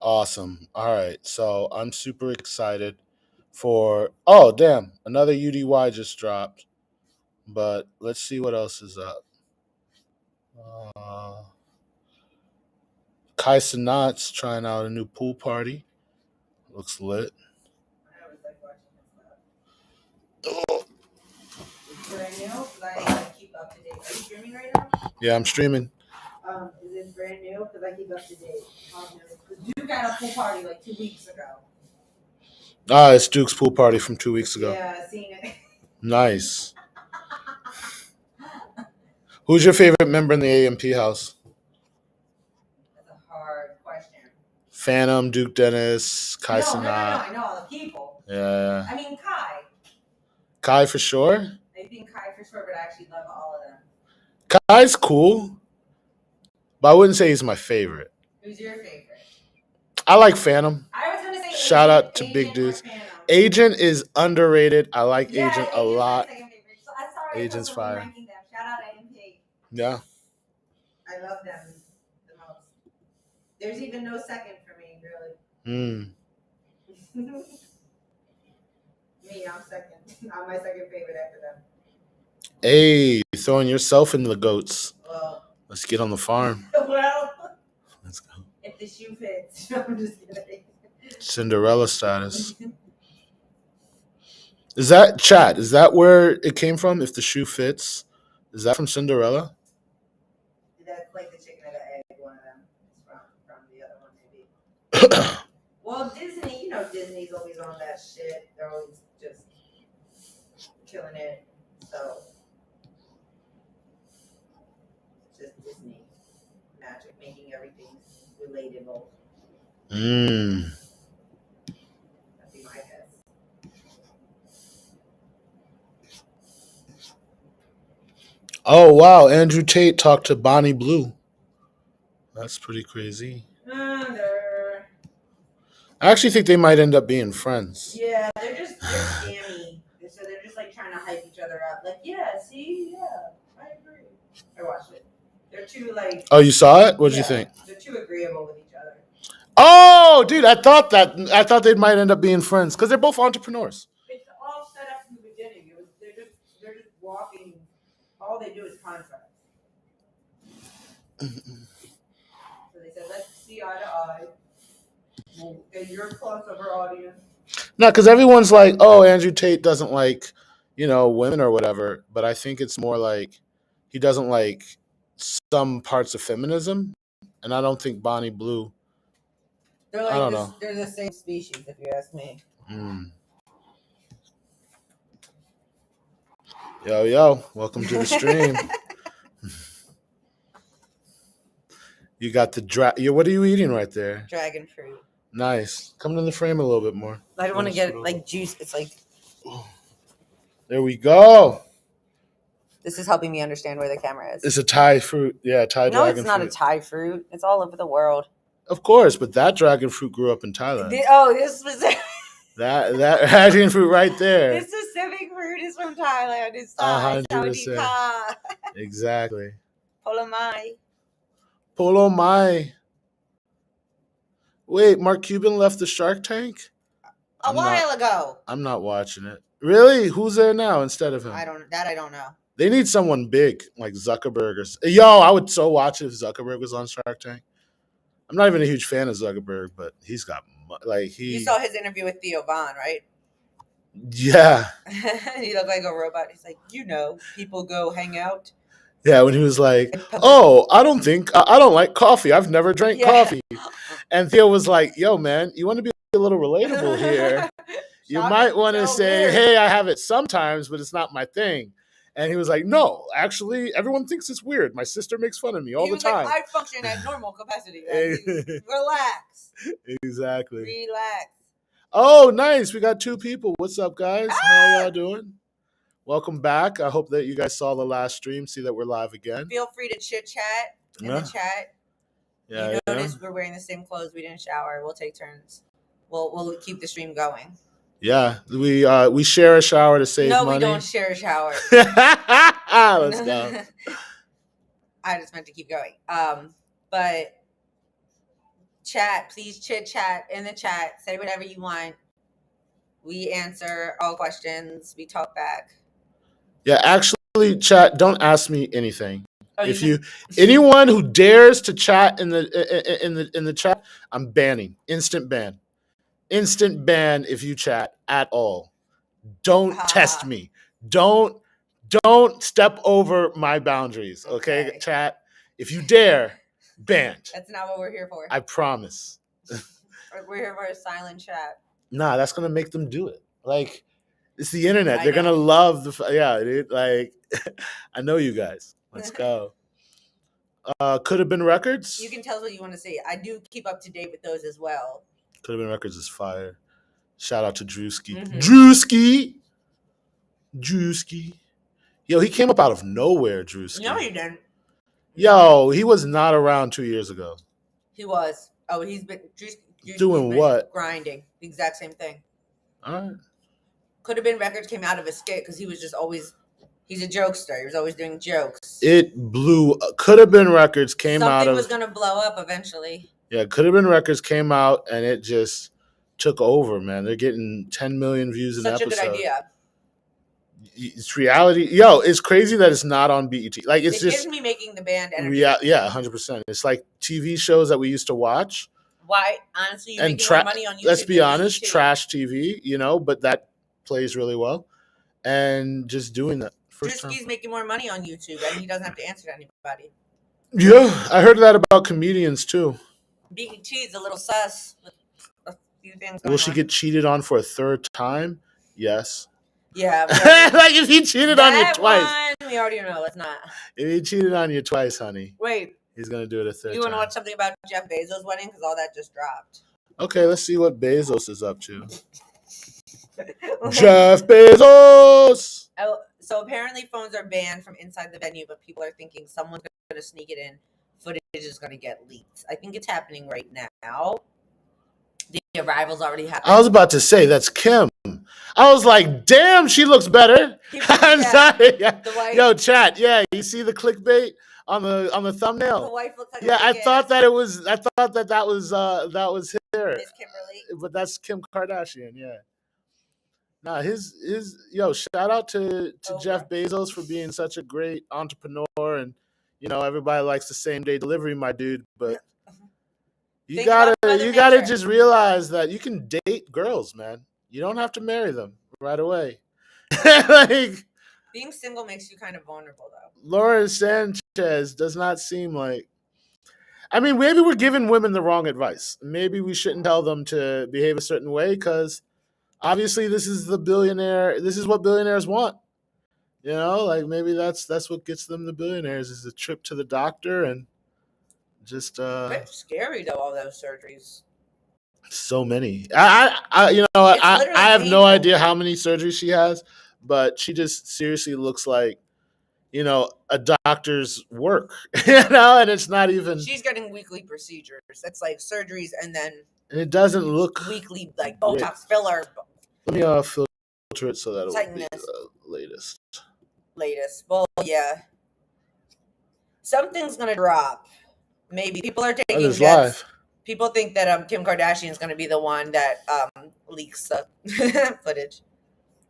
Awesome. All right. So I'm super excited for. Oh, damn. Another UDY just dropped. But let's see what else is up. Uh, Kai Sanat's trying out a new pool party. Looks lit. I always like watching this stuff. It's brand new because I keep up to date. Are you streaming right now? Yeah, I'm streaming. Is it brand new? Because I keep up to date. Because Duke had a pool party like 2 weeks ago. Ah, it's Duke's pool party from 2 weeks ago. Yeah, I seen it. Nice. Who's your favorite member in the AMP house? That's a hard question. Phantom, Duke Dennis, Kai No, Sanat. I know all the people. Yeah. I mean, Kai. Kai for sure. I think Kai for sure, but I actually love all of them. Kai's cool, but I wouldn't say he's my favorite. Who's your favorite? I like Phantom. I was gonna say Shout Agent, out to Agent Big Dudes. Phantom. Agent is underrated. I like Yeah, Agent a lot. So, sorry, Agent's fire. Them. Shout out AMP. Yeah. I love them the most. There's even no second for me, really. Me, I'm second. I'm my second favorite after them. Hey, throwing yourself into the goats. Well, let's get on the farm. Well, let's go. If the shoe fits. I'm just kidding. Cinderella status. Is that chat? Is that where it came from? If the shoe fits, is that from Cinderella? That's like the chicken and the egg. One of them is from the other one, maybe. Well, Disney, Disney's always on that shit. They're always just killing it. So it's just Disney magic, making everything relatable. That'd be my guess. Oh wow, Andrew Tate talked to Bonnie Blue. That's pretty crazy. I actually think they might end up being friends. Yeah, they're scammy. So they're just like trying to hype each other up. Like, yeah, see, yeah, I agree. I watched it. They're too like. Oh, you saw it? What'd you think? They're too agreeable with each other. Oh, dude, I thought they might end up being friends because they're both entrepreneurs. It's all set up from the beginning. They're just walking. All they do is contracts. So they said, let's see eye to eye. We'll get your crossover audience. No, because everyone's like, oh, Andrew Tate doesn't like, women or whatever. But I think it's more like he doesn't like some parts of feminism. And I don't think Bonnie Blue. They're like I don't know. They're the same species, if you ask me. Yo, welcome to the stream. You got the what are you eating right there? Dragon fruit. Nice. Come in the frame a little bit more. I don't want to get like juice. It's like. There we go. This is helping me understand where the camera is. It's a Thai fruit. Yeah, Thai dragon fruit. No, it's not a Thai fruit. It's all over the world. Of course, but that dragon fruit grew up in Thailand. This specific. that dragon fruit right there. This specific fruit is from Thailand. It's 100%. Exactly. Polo Mai. Wait, Mark Cuban left the Shark Tank? A while ago. I'm not watching it. Really? Who's there now instead of him? I don't know. They need someone big like Zuckerberg I would so watch it if Zuckerberg was on Shark Tank. I'm not even a huge fan of Zuckerberg, but he's got You saw his interview with Theo Von, right? Yeah. He looked like a robot. He's like, people go hang out. Yeah, when he was like, "Oh, I don't like coffee. I've never drank coffee." And Theo was like, "Yo, man, you want to be a little relatable here? You might want to say, weird. Hey, I have it sometimes, but it's not my thing." And he was like, "No, actually, everyone thinks it's weird. My sister makes fun of me all the time. Like, I function at normal capacity. Relax. Exactly. Relax. Oh, nice. We got 2 people. What's up, guys? How y'all doing? Welcome back. I hope that you guys saw the last stream. See that we're live again. Feel free to chit chat in the chat. Yeah, you notice we're wearing the same clothes. We didn't shower. We'll take turns. We'll keep the stream going. Yeah, we share a shower to save money. No, we don't share a shower. Let's go. I just meant to keep going. But chat. Please chit chat in the chat. Say whatever you want. We answer all questions. We talk back. Yeah, actually, chat. Don't ask me anything. Oh, If you anyone who dares to chat in the chat, I'm banning. Instant ban. Instant ban if you chat at all. Don't test me. Don't step over my boundaries. Okay, chat. If you dare, banned. That's not what we're here for. I promise. We're here for a silent chat. Nah, that's gonna make them do it. Like, it's the internet. They're gonna love dude. Like, I know you guys. Let's go. Could have been records. You can tell us what you want to see. I do keep up to date with those as well. Could have been records is fire. Shout out to Drewski. Mm-hmm. Drewski. Yo, he came up out of nowhere, Drewski. No, he didn't. Yo, he was not around 2 years ago. He was. Oh, he's been doing what? Grinding. The exact same thing. All right. Could have been records came out of a skit because he was just always. He's a jokester. He was always doing jokes. It blew. Could have been records came out of. Something was gonna blow up eventually. Yeah, could have been records came out and it just took over, man. They're getting 10 million views an episode. Such a good idea. It's reality. Yo, it's crazy that it's not on BET. Like, it's just gives me making the band energy. Yeah, 100%. It's like TV shows that we used to watch. Why, honestly, you making more money on YouTube. Let's be honest, trash TV, but that plays really well. And just doing that. Drewski's making more money on YouTube, and he doesn't have to answer to anybody. Yeah, I heard that about comedians too. BET is a little sus with a few things going Will she get cheated on for a third time? Yes. Yeah. Like, if he cheated on you twice. We already know it's not. If he cheated on you twice, honey. Wait. He's going to do it a third time. You want to watch something about Jeff Bezos' wedding? Because all that just dropped. Okay, let's see what Bezos is up to. Jeff Bezos! Oh, so apparently phones are banned from inside the venue, but people are thinking someone's going to sneak it in. Footage is going to get leaked. I think it's happening right now. The arrival's already happening. I was about to say, that's Kim. I was like, damn, she looks better. I'm sorry. Yeah. Yo, chat. Yeah, you see the clickbait on the thumbnail? The wife looks like I thought that was her. Miss Kimberly. But that's Kim Kardashian, yeah. Nah, shout out to Jeff Bezos for being such a great entrepreneur, and everybody likes the same day delivery, my dude, but you gotta just realize that you can date girls, man. You don't have to marry them right away. Like, being single makes you kind of vulnerable, though. Lauren Sanchez does not seem like. I mean, maybe we're giving women the wrong advice. Maybe we shouldn't tell them to behave a certain way because obviously this is the billionaire. This is what billionaires want. Like, maybe that's what gets them the billionaires is a trip to the doctor and just. It's scary though, all those surgeries. So many. I have no idea how many surgeries she has, but she just seriously looks like, a doctor's work, and it's not even. She's getting weekly procedures. That's like surgeries and then. And it doesn't look. Weekly, like Botox filler. Let me filter it so that it'll be the latest. Well, yeah. Something's going to drop. Maybe. People are taking bets. Live. People think that Kim Kardashian is going to be the one that leaks the footage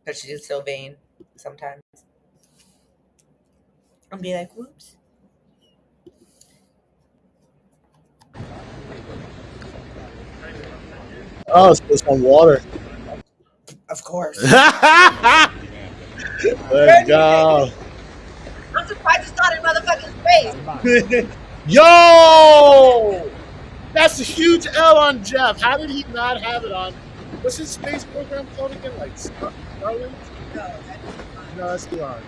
because she's so vain sometimes. And be like, whoops. Oh, it's some water. Of course. Let's go. I'm surprised it's not in motherfucking space. Yo! That's a huge L on Jeff. How did he not have it on? What's his space program called again? Like Starlink? No, that's Elon.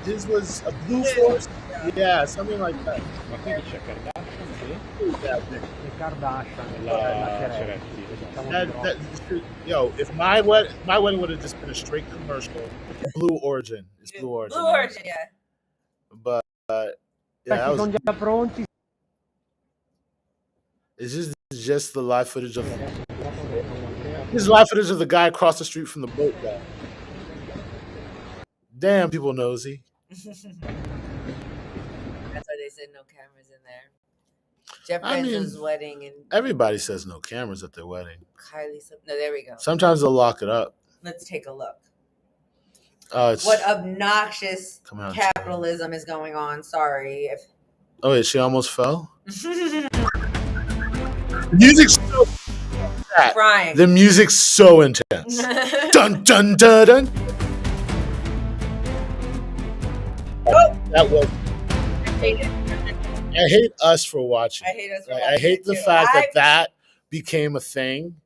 His was a Blue Force. Yeah, something like that. Ma quindi c'è Kardashian, sì? E Kardashian, la Ceretti. Yo, if my wedding would have just been a straight commercial, Blue Origin. It's Blue Origin. Blue Origin, yeah. But yeah, sono già pronti. Is this just the live footage of the guy across the street from the boat guy? Damn, people nosy. That's why they said no cameras in there. Jeff Bezos' wedding and everybody says no cameras at their wedding. Kylie. No, there we go. Sometimes they'll lock it up. Let's take a look. What obnoxious capitalism is going on? Sorry. Oh wait, she almost fell. The music's so crying. The music's so intense. Dun dun dun dun. That was. I hate us for watching. I hate us for I hate the fact that became a thing.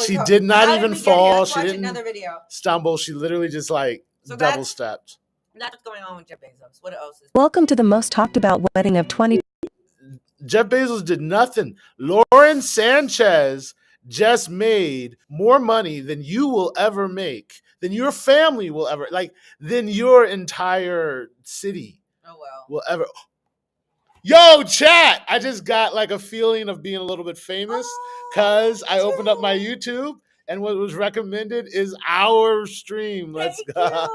She did not even fall. She didn't stumble. She literally just double stepped. That's what's going on with Jeff Bezos. What else is? Welcome to the most talked about wedding of 20. Jeff Bezos did nothing. Lauren Sanchez just made more money than you will ever make, than your family will ever, than your entire city will ever. Yo, chat! I just got a feeling of being a little bit famous because I opened up my YouTube and what was recommended is our stream. Let's go.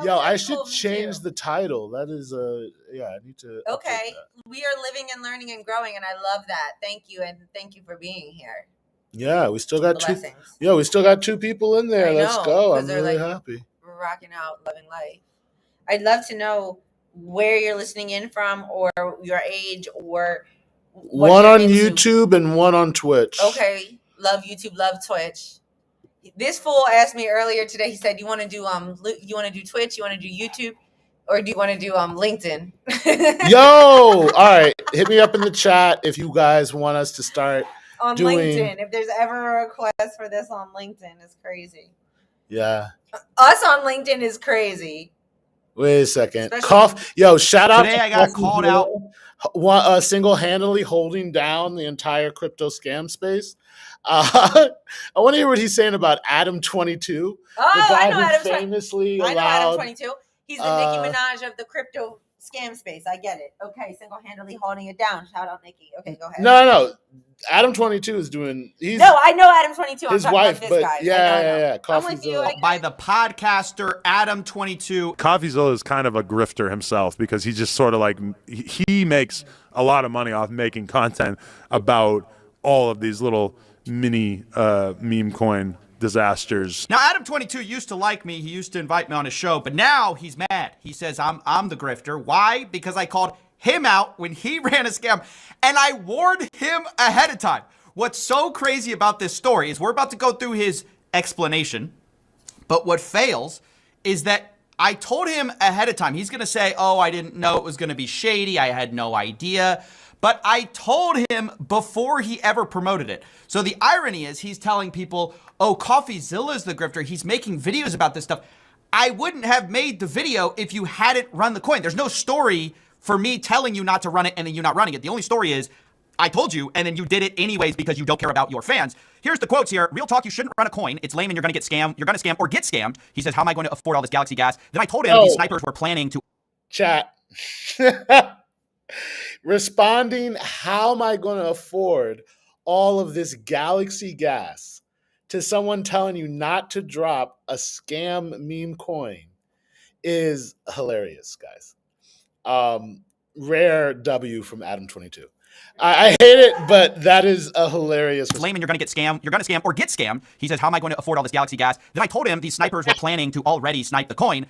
Yo, I should change the title. That is I need to. Okay, we are living and learning and growing, and I love that. Thank you, and thank you for being here. Yeah, we still got two. Yeah, we still got two people in there. Let's go. I'm really happy. We're rocking out, loving life. I'd love to know where you're listening in from, or your age, or one on YouTube and one on Twitch. Okay, love YouTube, love Twitch. This fool asked me earlier today. He said, "You want to do Twitch? You want to do YouTube, or do you want to do LinkedIn?" Yo, all right. Hit me up in the chat if you guys want us to start on LinkedIn. If there's ever a request for this on LinkedIn, it's crazy. Yeah, us on LinkedIn is crazy. Wait a second. Yo, shout out. Today I got called out. Single-handedly holding down the entire crypto scam space. I want to hear what he's saying about Adam22. Oh, the guy I know who Adam. famously I know allowed, Adam22. He's the Nicki Minaj of the crypto scam space. I get it. Okay, single-handedly holding it down. Shout out Nicki. Okay, go ahead. No. Adam22 is doing. No, I know Adam22. His wife, but guy. Yeah. CoffeeZilla. By the podcaster Adam22. CoffeeZilla is kind of a grifter himself because he's just sort of he makes a lot of money off making content about all of these little mini meme coin disasters. Now, Adam22 used to like me. He used to invite me on his show, but now he's mad. He says I'm the grifter. Why? Because I called him out when he ran a scam, and I warned him ahead of time. What's so crazy about this story is we're about to go through his explanation, but what fails is that I told him ahead of time. He's going to say, oh, I didn't know it was going to be shady. I had no idea. But I told him before he ever promoted it. So the irony is he's telling people, oh, CoffeeZilla's the grifter. He's making videos about this stuff. I wouldn't have made the video if you hadn't run the coin. There's no story for me telling you not to run it and then you not running it. The only story is I told you and then you did it anyways because you don't care about your fans. Here's the quotes here. Real talk, you shouldn't run a coin. It's lame and you're going to get scammed. You're going to scam or get scammed. He says, how am I going to afford all this Galaxy gas? Then I told him these snipers were planning to... Chat. Responding, how am I going to afford all of this Galaxy gas to someone telling you not to drop a scam meme coin is hilarious, guys. Rare W from Adam22. I hate it, but that is a hilarious. Lame and you're going to get scammed. You're going to scam or get scammed. He says, how am I going to afford all this Galaxy gas? Then I told him these snipers were planning to already snipe the coin.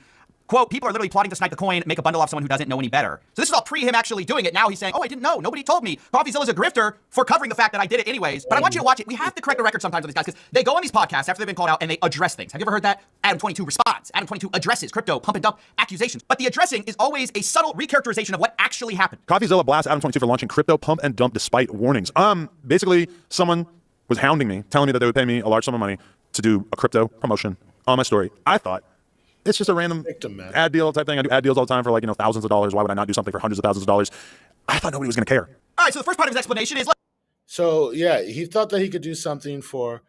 Quote, people are literally plotting to snipe the coin, make a bundle off someone who doesn't know any better. So this is all pre him actually doing it. Now he's saying, oh, I didn't know. Nobody told me. CoffeeZilla's a grifter for covering the fact that I did it anyways. But I want you to watch it. We have to correct the record sometimes with these guys because they go on these podcasts after they've been called out and they address things. Have you ever heard that? Adam22 responds. Adam22 addresses crypto pump and dump accusations. But the addressing is always a subtle recharacterization of what actually happened. CoffeeZilla blasts Adam22 for launching crypto pump and dump despite warnings. Basically, someone was hounding me, telling me that they would pay me a large sum of money to do a crypto promotion on my story. I thought, it's just a random ad deal type thing. I do ad deals all the time for thousands of dollars. Why would I not do something for hundreds of thousands of dollars? I thought nobody was going to care. All right, so the first part of his explanation is... So, yeah, he thought that he could do something for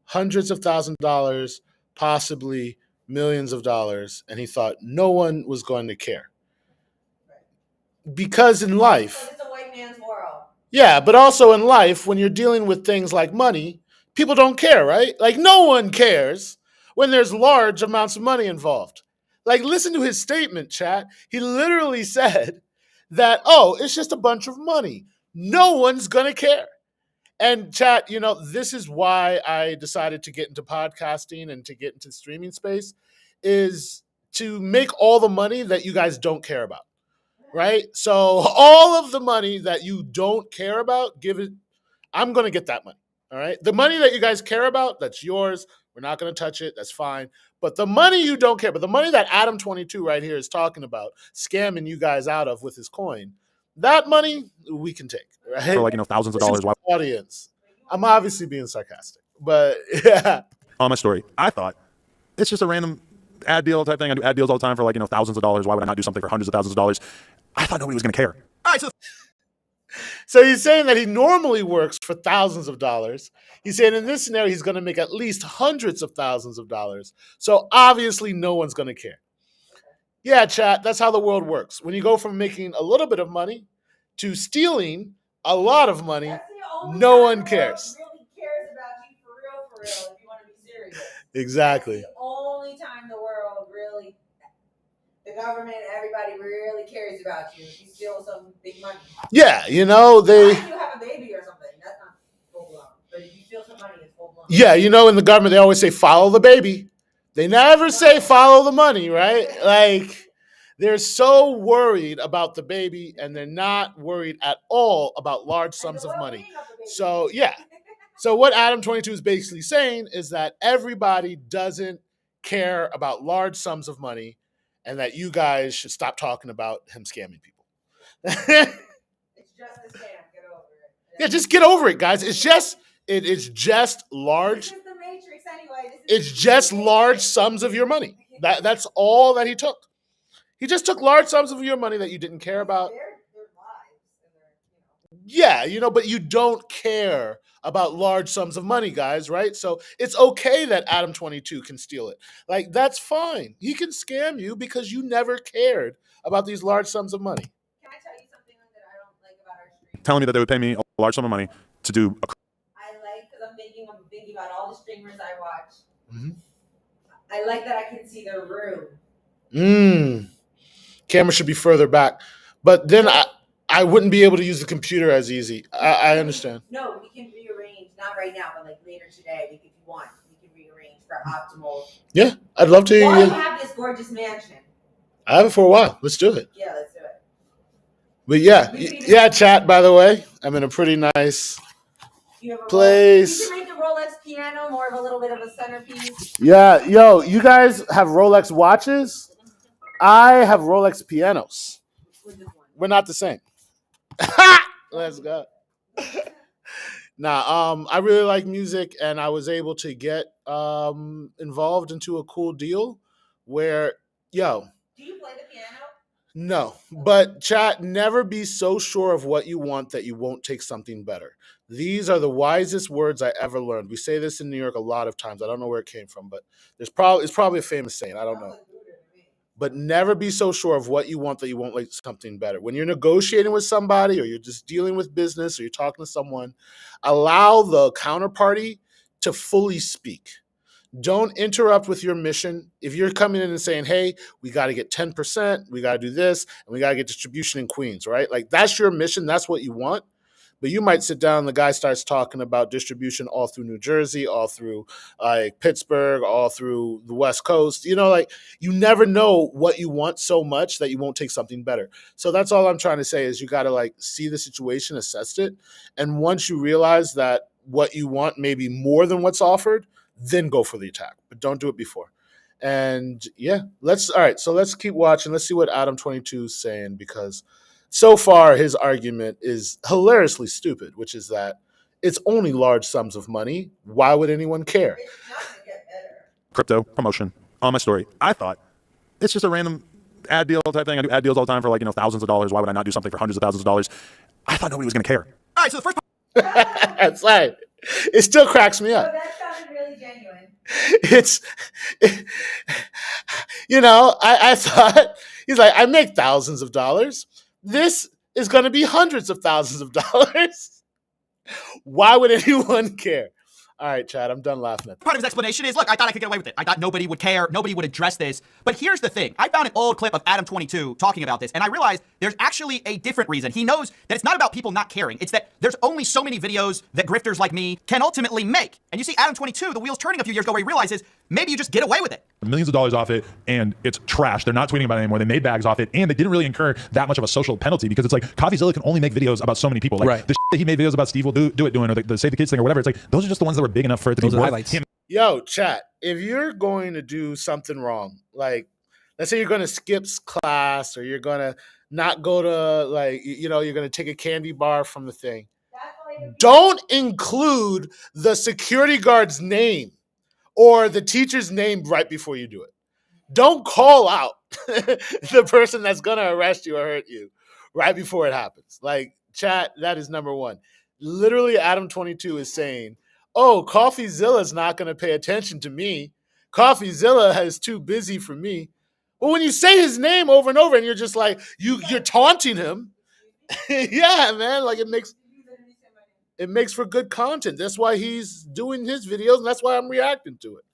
hundreds of thousands of dollars, possibly millions of dollars, and he thought no one was going to care. Because in life... It's a white man's world. Yeah, but also in life, when you're dealing with things like money, people don't care, right? No one cares when there's large amounts of money involved. Listen to his statement, chat. He literally said that, oh, it's just a bunch of money. no one's going to care. And chat, this is why I decided to get into podcasting and to get into the streaming space, is to make all the money that you guys don't care about. Right? So all of the money that you don't care about, give it. I'm going to get that money. All right. The money that you guys care about, that's yours. We're not going to touch it. That's fine. But the money you don't care, but the money that Adam 22 right here is talking about, scamming you guys out of with his coin, that money we can take. Right? For like, thousands of dollars. Why? Audience. I'm obviously being sarcastic, but yeah. On my story, I thought it's just a random ad deal type thing. I do ad deals all the time for like, thousands of dollars. Why would I not do something for hundreds of thousands of dollars? I thought nobody was going to care. All right, so he's saying that he normally works for thousands of dollars. He's saying in this scenario, he's going to make at least hundreds of thousands of dollars. So obviously no one's going to care. Yeah, chat, that's how the world works. When you go from making a little bit of money to stealing a lot of money, no one cares. Really cares about you for real, if you want to be serious. Exactly. That's the only time the world really, the government, everybody really cares about you if you steal some big money. Yeah, they. If you have a baby or something, that's not full blown. But if you steal some money, it's full blown. Yeah, in the government, they always say, follow the baby. They never say follow the money, right? Like, they're so worried about the baby, and they're not worried at all about large sums of money. So, yeah. So what Adam 22 is basically saying is that everybody doesn't care about large sums of money, and that you guys should stop talking about him scamming people. It's just a scam. Get over it. Yeah, just get over it, guys. It's just large. This is the Matrix anyway. It's just large sums of your money. That's all that he took. He just took large sums of your money that you didn't care about. Their lives and Yeah, but you don't care about large sums of money, guys, right? So it's okay that Adam 22 can steal it. Like, that's fine. He can scam you because you never cared about these large sums of money. Can I tell you something that I don't like about our stream? Telling me that they would pay me a large sum of money to do a I like, because I'm thinking about all the streamers I watch. Mm-hmm. I like that I can see their room. Camera should be further back. But then I wouldn't be able to use the computer as easy. I understand. No, we can rearrange. Not right now, but like later today, if you want, we can rearrange for optimal. Yeah, I'd love to. While you have this gorgeous mansion. I have it for a while. Let's do it. Yeah, let's do it. But yeah, chat, by the way. I'm in a pretty nice place. You can make the Rolex piano more of a little bit of a centerpiece. Yeah, you guys have Rolex watches? I have Rolex pianos. We're not the same. Let's go. I really like music, and I was able to get involved into a cool deal where, Do you play the piano? No, but chat, never be so sure of what you want that you won't take something better. These are the wisest words I ever learned. We say this in New York a lot of times. I don't know where it came from, but it's probably a famous saying. I don't know. But never be so sure of what you want that you won't like something better. When you're negotiating with somebody, or you're just dealing with business, or you're talking to someone, allow the counterparty to fully speak. Don't interrupt with your mission. If you're coming in and saying, hey, we got to get 10%, we got to do this, and we got to get distribution in Queens, right? Like, that's your mission. That's what you want. But you might sit down, the guy starts talking about distribution all through New Jersey, all through Pittsburgh, all through the West Coast. You never know what you want so much that you won't take something better. So that's all I'm trying to say is you got to see the situation, assess it. And once you realize that what you want may be more than what's offered, then go for the attack. But don't do it before. And yeah, let's keep watching. Let's see what Adam 22 is saying, because so far, his argument is hilariously stupid, which is that it's only large sums of money. Why would anyone care? It's not going to get better. crypto promotion on my story. I thought it's just a random ad deal type thing. I do ad deals all the time for like, thousands of dollars. Why would I not do something for hundreds of thousands of dollars? I thought nobody was going to care. All right, so the first That's right. It still cracks me up. So that sounded really genuine. I thought, he's like, I make thousands of dollars. This is going to be hundreds of thousands of dollars. Why would anyone care? All right, Chad, I'm done laughing at that. Part of his explanation is, look, I thought I could get away with it. I thought nobody would care. Nobody would address this. But here's the thing. I found an old clip of Adam22 talking about this, and I realized there's actually a different reason. He knows that it's not about people not caring. It's that there's only so many videos that grifters like me can ultimately make. And you see Adam22, the wheels turning a few years ago, where he realizes maybe you just get away with it. Millions of dollars off it, and it's trash. They're not tweeting about it anymore. They made bags off it, and they didn't really incur that much of a social penalty because it's like CoffeeZilla can only make videos about so many people. Like the shit that he made videos about Steve will do it doing, or the Save the Kids thing or whatever. It's like those are just the ones that were big enough for it to be worth him. Yo, chat, if you're going to do something wrong, like let's say you're going to skip class or you're going to not go to, like, you know, you're going to take a candy bar from the thing, don't include the security guard's name or the teacher's name right before you do it. Don't call out the person that's going to arrest you or hurt you right before it happens. Like, chat, that is number one. Literally, Adam22 is saying, oh, CoffeeZilla's not going to pay attention to me. CoffeeZilla is too busy for me. Well, when you say his name over and over and you're just like, you're taunting him, yeah, man, like it makes for good content. That's why he's doing his videos, and that's why I'm reacting to it.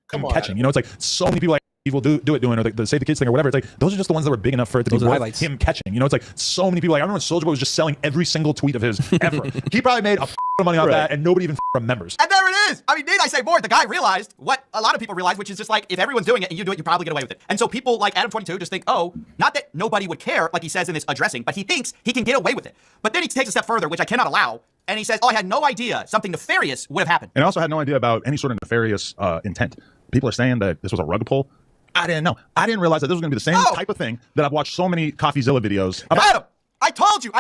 Come on. Catching. You know, it's like so many people like will do it doing, or the Save the Kids thing or whatever. It's like those are just the ones that were big enough for it to be worth him catching. You know, it's like so many people. Like I remember when Soulja Boy was just selling every single tweet of his ever. He probably made a of money off that, and nobody even remembers. And there it is. I mean, need I say more? The guy realized what a lot of people realize, which is just like if everyone's doing it and you do it, you probably get away with it. And so people like Adam22 just think, oh, not that nobody would care, like he says in this addressing, but he thinks he can get away with it. But then he takes a step further, which I cannot allow. And he says, oh, I had no idea something nefarious would have happened. And I also had no idea about any sort of nefarious intent. People are saying that this was a rug pull. I didn't know. I didn't realize that this was going to be the same type of thing that I've watched so many CoffeeZilla videos about. Adam, I told you.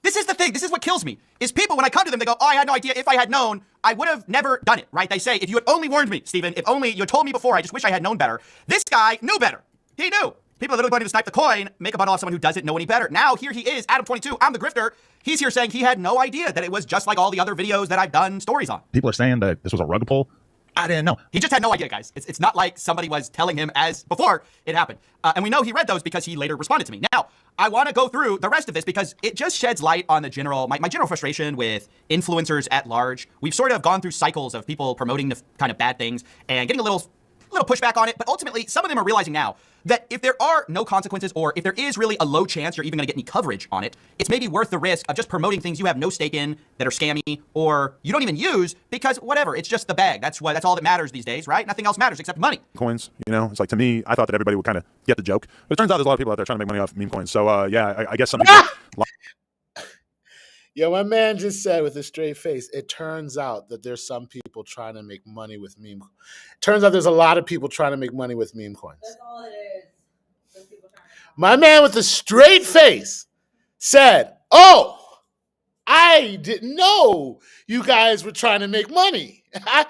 This is the thing. This is what kills me. Is people, when I come to them, they go, oh, I had no idea. If I had known, I would have never done it, right? They say, if you had only warned me, Stephen, if only you had told me before, I just wish I had known better. This guy knew better. He knew. People are literally going to snipe the coin, make a bundle off someone who doesn't know any better. Now, here he is, Adam22, I'm the grifter. He's here saying he had no idea that it was just like all the other videos that I've done stories on. People are saying that this was a rug pull. I didn't know. He just had no idea, guys. It's not like somebody was telling him as before it happened. And we know he read those because he later responded to me. Now, I want to go through the rest of this because it just sheds light on the general, my general frustration with influencers at large. We've sort of gone through cycles of people promoting the kind of bad things and getting a little pushback on it. But ultimately, some of them are realizing now that if there are no consequences or if there is really a low chance you're even going to get any coverage on it, it's maybe worth the risk of just promoting things you have no stake in that are scammy or you don't even use because whatever, it's just the bag. That's all that matters these days, right? Nothing else matters except money. Coins, you know, it's like to me, I thought that everybody would kind of get the joke. But it turns out there's a lot of people out there trying to make money off meme coins. So yeah, I guess some people... Yo, my man just said with a straight face, it turns out that there's some people trying to make money with meme. Turns out there's a lot of people trying to make money with meme coins. That's all it is. My man with a straight face said, oh, I didn't know you guys were trying to make money. I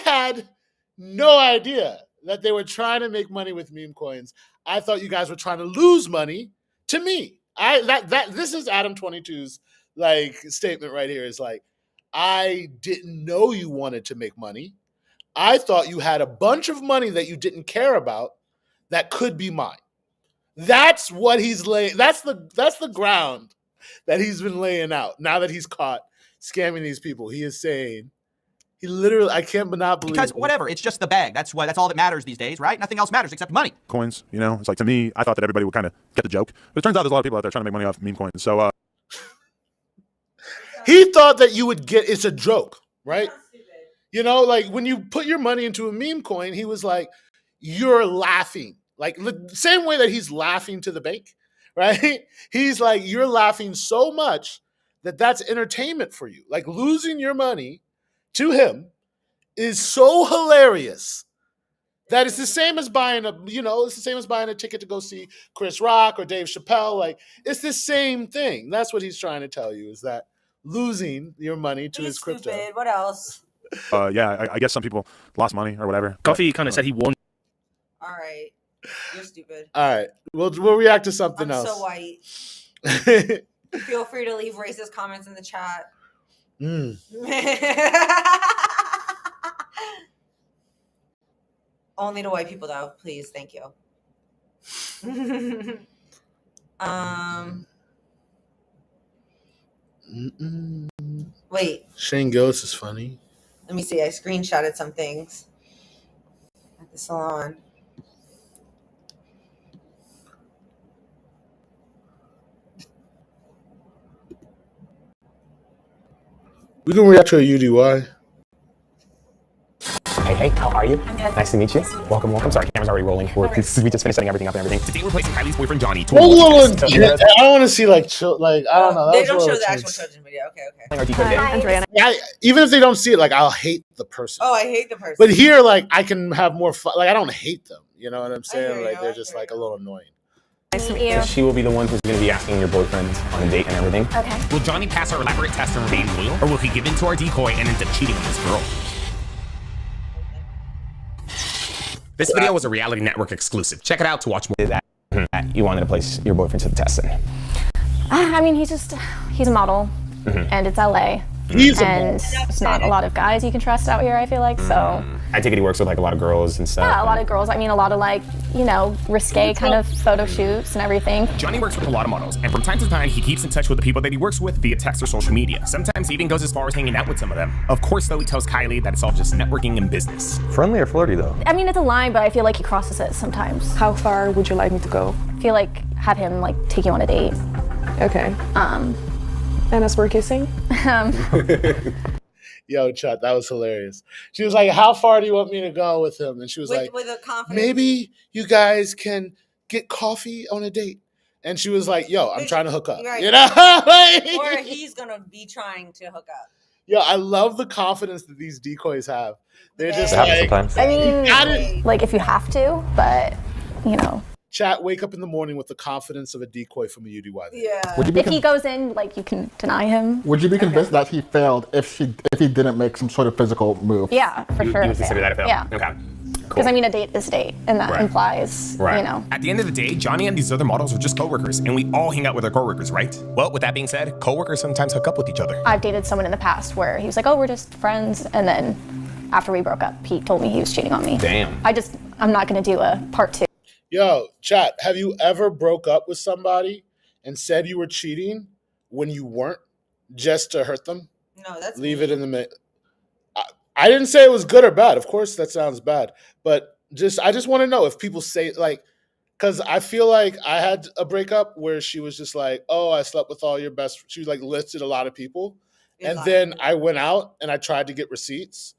had no idea that they were trying to make money with meme coins. I thought you guys were trying to lose money to me. This is Adam22's like statement right here is like, I didn't know you wanted to make money. I thought you had a bunch of money that you didn't care about that could be mine. That's what he's laying. That's the ground that he's been laying out. Now that he's caught scamming these people, he is saying, he literally, I can't not believe because whatever, it's just the bag. That's all that matters these days, right? Nothing else matters except money. Coins, you know, it's like to me, I thought that everybody would kind of get the joke. But it turns out there's a lot of people out there trying to make money off meme coins. So he thought that you would get, it's a joke, right? You know, like when you put your money into a meme coin, he was like, you're laughing. Like the same way that he's laughing to the bank, right? He's like, you're laughing so much that that's entertainment for you. Like losing your money to him is so hilarious that it's the same as buying a ticket to go see Chris Rock or Dave Chappelle. Like it's the same thing. That's what he's trying to tell you is that losing your money to his crypto. Stupid. What else? Yeah, I guess some people lost money or whatever. Coffee kind of said he won. All right. You're stupid. All right. We'll react to something else. I'm so white. Feel free to leave racist comments in the chat. Only to white people though, please. Thank you. Wait. Shane Gillis is funny. Let me see. I screenshotted some things at the salon. We can react to a UDY. Hey, how are you? I'm good. Nice to meet you. Welcome, welcome. Sorry, camera's already rolling. We just finished setting everything up and everything. Today we're placing Kylie's boyfriend Johnny. Hold on. I don't want to see like I don't know. They don't show the actual children video. Okay. Hi, Andrea. Even if they don't see it, like I'll hate the person. Oh, I hate the person. But here, like I can have more fun. Like I don't hate them. You know what I'm saying? Like they're just like a little annoying. Nice to meet you. She will be the one who's going to be asking your boyfriend on a date and everything. Okay. Will Johnny pass our elaborate test and remain loyal, or will he give in to our decoy and end up cheating on his girl? This video was a Reality Network exclusive. Check it out to watch more of that you wanted to place your boyfriend to the test in. I mean, he's a model, and it's LA. And there's not a lot of guys you can trust out here, I feel like, so. I take it he works with like a lot of girls and stuff. Yeah, a lot of girls. I mean, a lot of like, you know, risque kind of photo shoots and everything. Johnny works with a lot of models, and from time to time, he keeps in touch with the people that he works with via text or social media. Sometimes he even goes as far as hanging out with some of them. Of course, though, he tells Kylie that it's all just networking and business. Friendly or flirty, though? I mean, it's a line, but I feel like he crosses it sometimes. How far would you like me to go? I feel like have him like take you on a date. Okay. And as we're kissing? Yo, chat, that was hilarious. She was like, how far do you want me to go with him? And she was like, with a confidence. Maybe you guys can get coffee on a date. And she was like, yo, I'm trying to hook up. Right. You know? Or he's going to be trying to hook up. Yo, I love the confidence that these decoys have. They're just like, I mean, like if you have to, but you know. Chat, wake up in the morning with the confidence of a decoy from a UDY. Yeah. If he goes in, like you can deny him. Would you be convinced that he failed if he didn't make some sort of physical move? Yeah, for sure. You would consider that a fail? Yeah. Okay. Because I mean, a date is a date, and that implies, you know. At the end of the day, Johnny and these other models are just coworkers, and we all hang out with our coworkers, right? Well, with that being said, coworkers sometimes hook up with each other. I've dated someone in the past where he was like, "Oh, we're just friends," and then after we broke up, he told me he was cheating on me. Damn. I'm not going to do a part 2. Yo, chat, have you ever broke up with somebody and said you were cheating when you weren't, just to hurt them? No, that's leave it in the middle. I didn't say it was good or bad. Of course, that sounds bad. But I just want to know if people say, like, because I feel like I had a breakup where she was just like, oh, I slept with all your best. She like listed a lot of people. And then I went out and I tried to get receipts.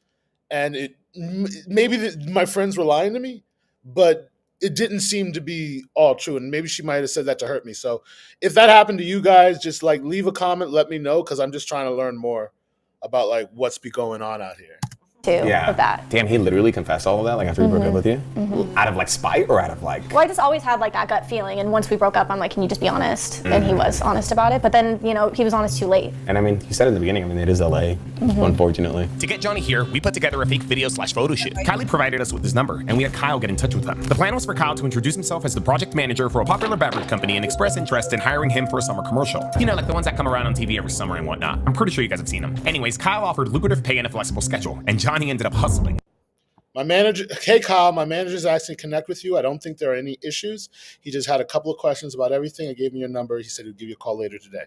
And my friends were lying to me, but it didn't seem to be all true. And maybe she might have said that to hurt me. So if that happened to you guys, just like leave a comment, let me know, because I'm just trying to learn more about like what's be going on out here. Of that. Damn, he literally confessed all of that, like after he broke up with you? Out of like spite or out of like... Well, I just always had like that gut feeling, and once we broke up, I'm like, can you just be honest? And he was honest about it, but then, you know, he was honest too late. And I mean, you said in the beginning, I mean, it is LA, unfortunately. To get Johnny here, we put together a fake video/photo shoot. Kylie provided us with his number, and we had Kyle get in touch with him. The plan was for Kyle to introduce himself as the project manager for a popular beverage company and express interest in hiring him for a summer commercial. You know, like the ones that come around on TV every summer and whatnot. I'm pretty sure you guys have seen them. Anyways, Kyle offered lucrative pay and a flexible schedule, and Johnny ended up hustling. My manager, hey Kyle, my manager's asking to connect with you. I don't think there are any issues. He just had a couple of questions about everything. I gave him your number. He said he'd give you a call later today.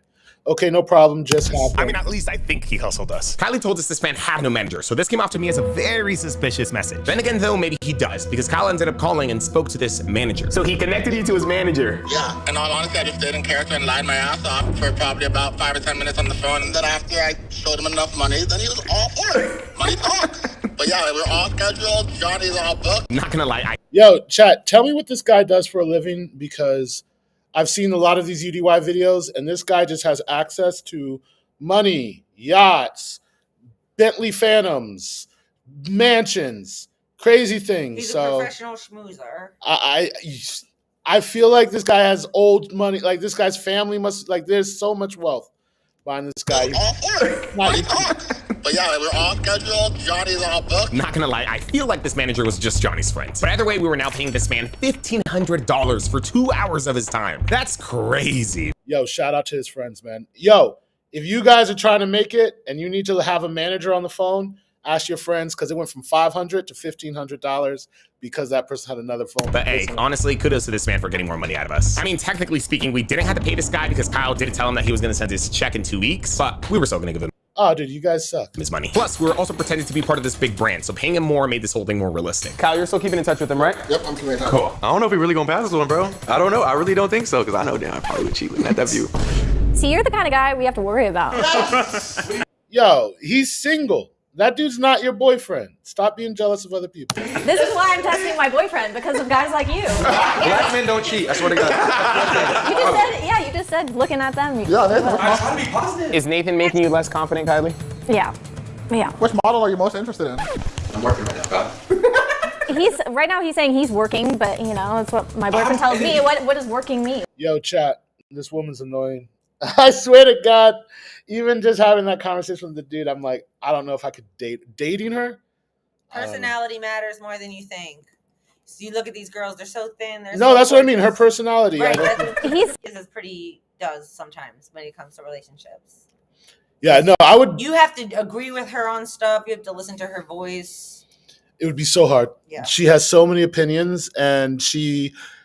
Okay, no problem. Just happened. I mean, at least I think he hustled us. Kylie told us this man had no manager, so this came off to me as a very suspicious message. Then again, though, maybe he does, because Kyle ended up calling and spoke to this manager. So he connected you to his manager. Yeah, and all honesty, I just stayed in character and lied my ass off for probably about 5 or 10 minutes on the phone, and then after I showed him enough money, then he was all for it. Money talks. But yeah, we're all scheduled. Johnny's all booked. Not gonna lie, Yo, chat, tell me what this guy does for a living, because I've seen a lot of these UDY videos, and this guy just has access to money, yachts, Bentley Phantoms, mansions, crazy things. He's a professional schmoozer. I feel like this guy has old money. Like this guy's family must, like, there's so much wealth behind this guy. All for it. Money talks. But yeah, we're all scheduled. Johnny's all booked. Not gonna lie, I feel like this manager was just Johnny's friend. But either way, we were now paying this man $1,500 for 2 hours of his time. That's crazy. Yo, shout out to his friends, man. Yo, if you guys are trying to make it and you need to have a manager on the phone, ask your friends, because it went from $500 to $1,500 because that person had another phone. But hey, honestly, kudos to this man for getting more money out of us. I mean, technically speaking, we didn't have to pay this guy because Kyle didn't tell him that he was gonna send his check in 2 weeks, but we were still gonna give him. Oh, dude, you guys suck. His money. Plus, we were also pretending to be part of this big brand, so paying him more made this whole thing more realistic. Kyle, you're still keeping in touch with him, right? Yep, I'm keeping in touch. Cool. I don't know if he really gonna pass this one, bro. I don't know. I really don't think so, because I know damn I probably would cheat at that view. See, you're the kind of guy we have to worry about. Yo, he's single. That dude's not your boyfriend. Stop being jealous of other people. This is why I'm testing my boyfriend, because of guys like you. Black men don't cheat, I swear to God. You just said looking at them. Yeah, Nathan. I'm trying to be positive. Is Nathan making you less confident, Kylie? Yeah. Which model are you most interested in? I'm working right now, Right now he's saying he's working, but you know, that's what my boyfriend tells me. What does working mean? Yo, chat, this woman's annoying. I swear to God, even just having that conversation with the dude, I'm like, I don't know if I could dating her. Personality matters more than you think. So you look at these girls; they're so thin. That's what I mean. Her personality. Right. Does sometimes when it comes to relationships. Yeah, no, I would. You have to agree with her on stuff. You have to listen to her voice. It would be so hard. Yeah. She has so many opinions, and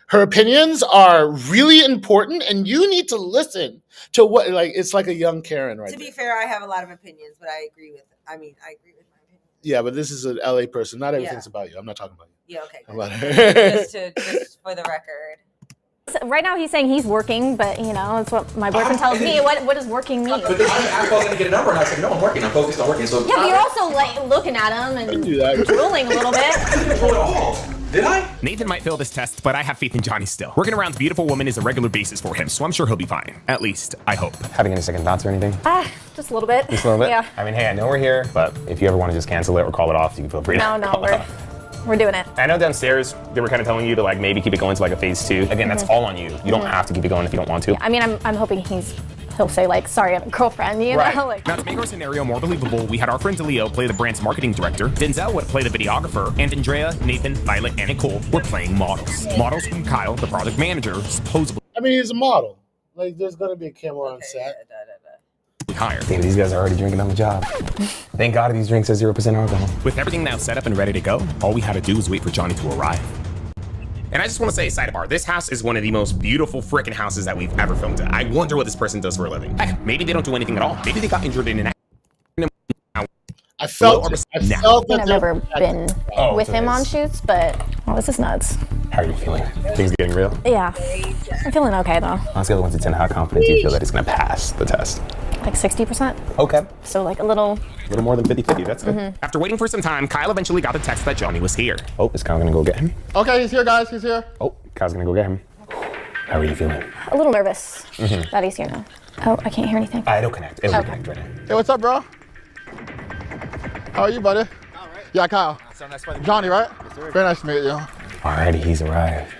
her opinions are really important, and you need to listen to what, like, it's like a young Karen, right? To be fair, I have a lot of opinions, but I agree with my opinion. Yeah, but this is an LA person. Not everything's about you. I'm not talking about you. Yeah, okay. About her. just for the record. Right now he's saying he's working, but you know, that's what my boyfriend tells me. What does working mean? But I was gonna get a number, and I said, no, I'm working. I'm focused on working. So yeah, but you're also like looking at him and drooling a little bit. I didn't control it all. Did I? Nathan might fail this test, but I have faith in Johnny still. Working around beautiful women is a regular basis for him, so I'm sure he'll be fine. At least, I hope. Having any second thoughts or anything? Just a little bit. Just a little bit? Yeah. I mean, hey, I know we're here, but if you ever want to just cancel it or call it off, you can feel free to. No, we're doing it. I know downstairs they were kind of telling you to like maybe keep it going to like a phase 2. Again, that's all on you. You don't have to keep it going if you don't want to. I mean, I'm hoping he'll say like, sorry, I have a girlfriend, you know? Like, now to make our scenario more believable, we had our friend Leo play the brand's marketing director, Denzel would play the videographer, and Andrea, Nathan, Violet, and Nicole were playing models. Models whom Kyle, the project manager, supposedly. I mean, he's a model. Like, there's gonna be a camera on set. Higher. Damn, these guys are already drinking on the job. Thank God these drinks are 0% alcohol. With everything now set up and ready to go, all we had to do was wait for Johnny to arrive. And I just want to say, sidebar, this house is one of the most beautiful freaking houses that we've ever filmed at. I wonder what this person does for a living. Heck, maybe they don't do anything at all. Maybe they got injured in an accident. I felt that I've never been with him on shoots, but this is nuts. How are you feeling? Things getting real? Yeah, I'm feeling okay though. On a scale of 1 to 10, how confident do you feel that it's gonna pass the test? Like 60%. Okay. So like a little more than 50-50, that's good. After waiting for some time, Kyle eventually got the text that Johnny was here. Oh, is Kyle gonna go get him? Okay, he's here, guys, he's here. Oh, Kyle's gonna go get him. How are you feeling? A little nervous that he's here now. Oh, I can't hear anything. It'll connect. It'll connect right now. Hey, what's up, bro? How are you, buddy? All right. Yeah, Kyle. Johnny, right? Yes, sir. Very nice to meet you. Alrighty, he's arrived.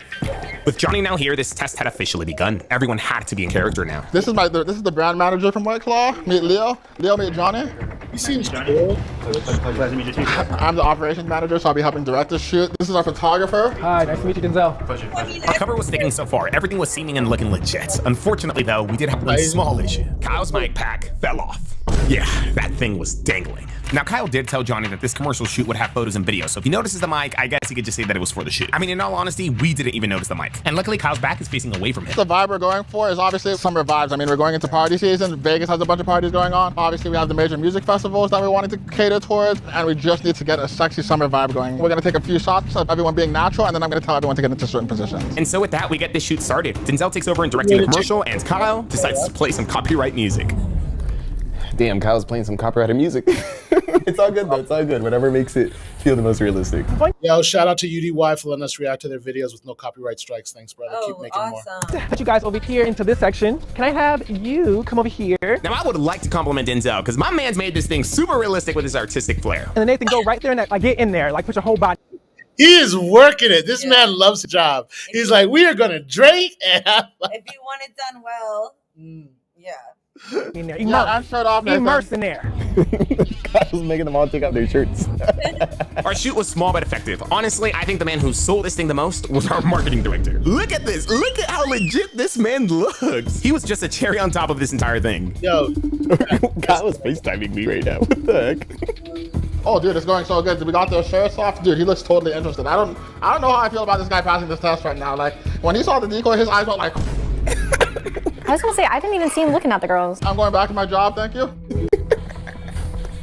With Johnny now here, this test had officially begun. Everyone had to be in character now. This is the brand manager from White Claw. Meet Leo. Leo, meet Johnny. He seems cool. Pleasure to meet you too. I'm the operations manager, so I'll be helping direct this shoot. This is our photographer. Hi, nice to meet you, Denzel. Pleasure. Our cover was sticking so far. Everything was seeming and looking legit. Unfortunately, though, we did have one small issue. Kyle's mic pack fell off. Yeah, that thing was dangling. Now, Kyle did tell Johnny that this commercial shoot would have photos and video, so if he notices the mic, I guess he could just say that it was for the shoot. I mean, in all honesty, we didn't even notice the mic. And luckily, Kyle's back is facing away from him. The vibe we're going for is obviously summer vibes. I mean, we're going into party season. Vegas has a bunch of parties going on. Obviously, we have the major music festivals that we wanted to cater towards, and we just need to get a sexy summer vibe going. We're gonna take a few shots of everyone being natural, and then I'm gonna tell everyone to get into certain positions. And so with that, we get this shoot started. Denzel takes over and directing the commercial, and Kyle decides to play some copyright music. Damn, Kyle's playing some copyrighted music. It's all good though, it's all good. Whatever makes it feel the most realistic. Yo, shout out to UDY for letting us react to their videos with no copyright strikes. Thanks, brother. Keep making more. Put you guys over here into this section. Can I have you come over here? Now, I would like to compliment Denzel, because my man's made this thing super realistic with his artistic flair. And then Nathan, go right there and like get in there, like put your whole body. He is working it. This man loves his job. He's like, we are gonna drink. And if you want it done well, yeah. In there. I'm shut off. Immerse in there. Kyle's making them all take off their shirts. Our shoot was small but effective. Honestly, I think the man who sold this thing the most was our marketing director. Look at this. Look at how legit this man looks. He was just a cherry on top of this entire thing. Yo, Kyle was FaceTiming me right now. What the heck? Oh, dude, it's going so good. We got those shirts off. Dude, he looks totally interested. I don't know how I feel about this guy passing this test right now. Like, when he saw the decoy, his eyes went like... I was gonna say, I didn't even see him looking at the girls. I'm going back to my job, thank you.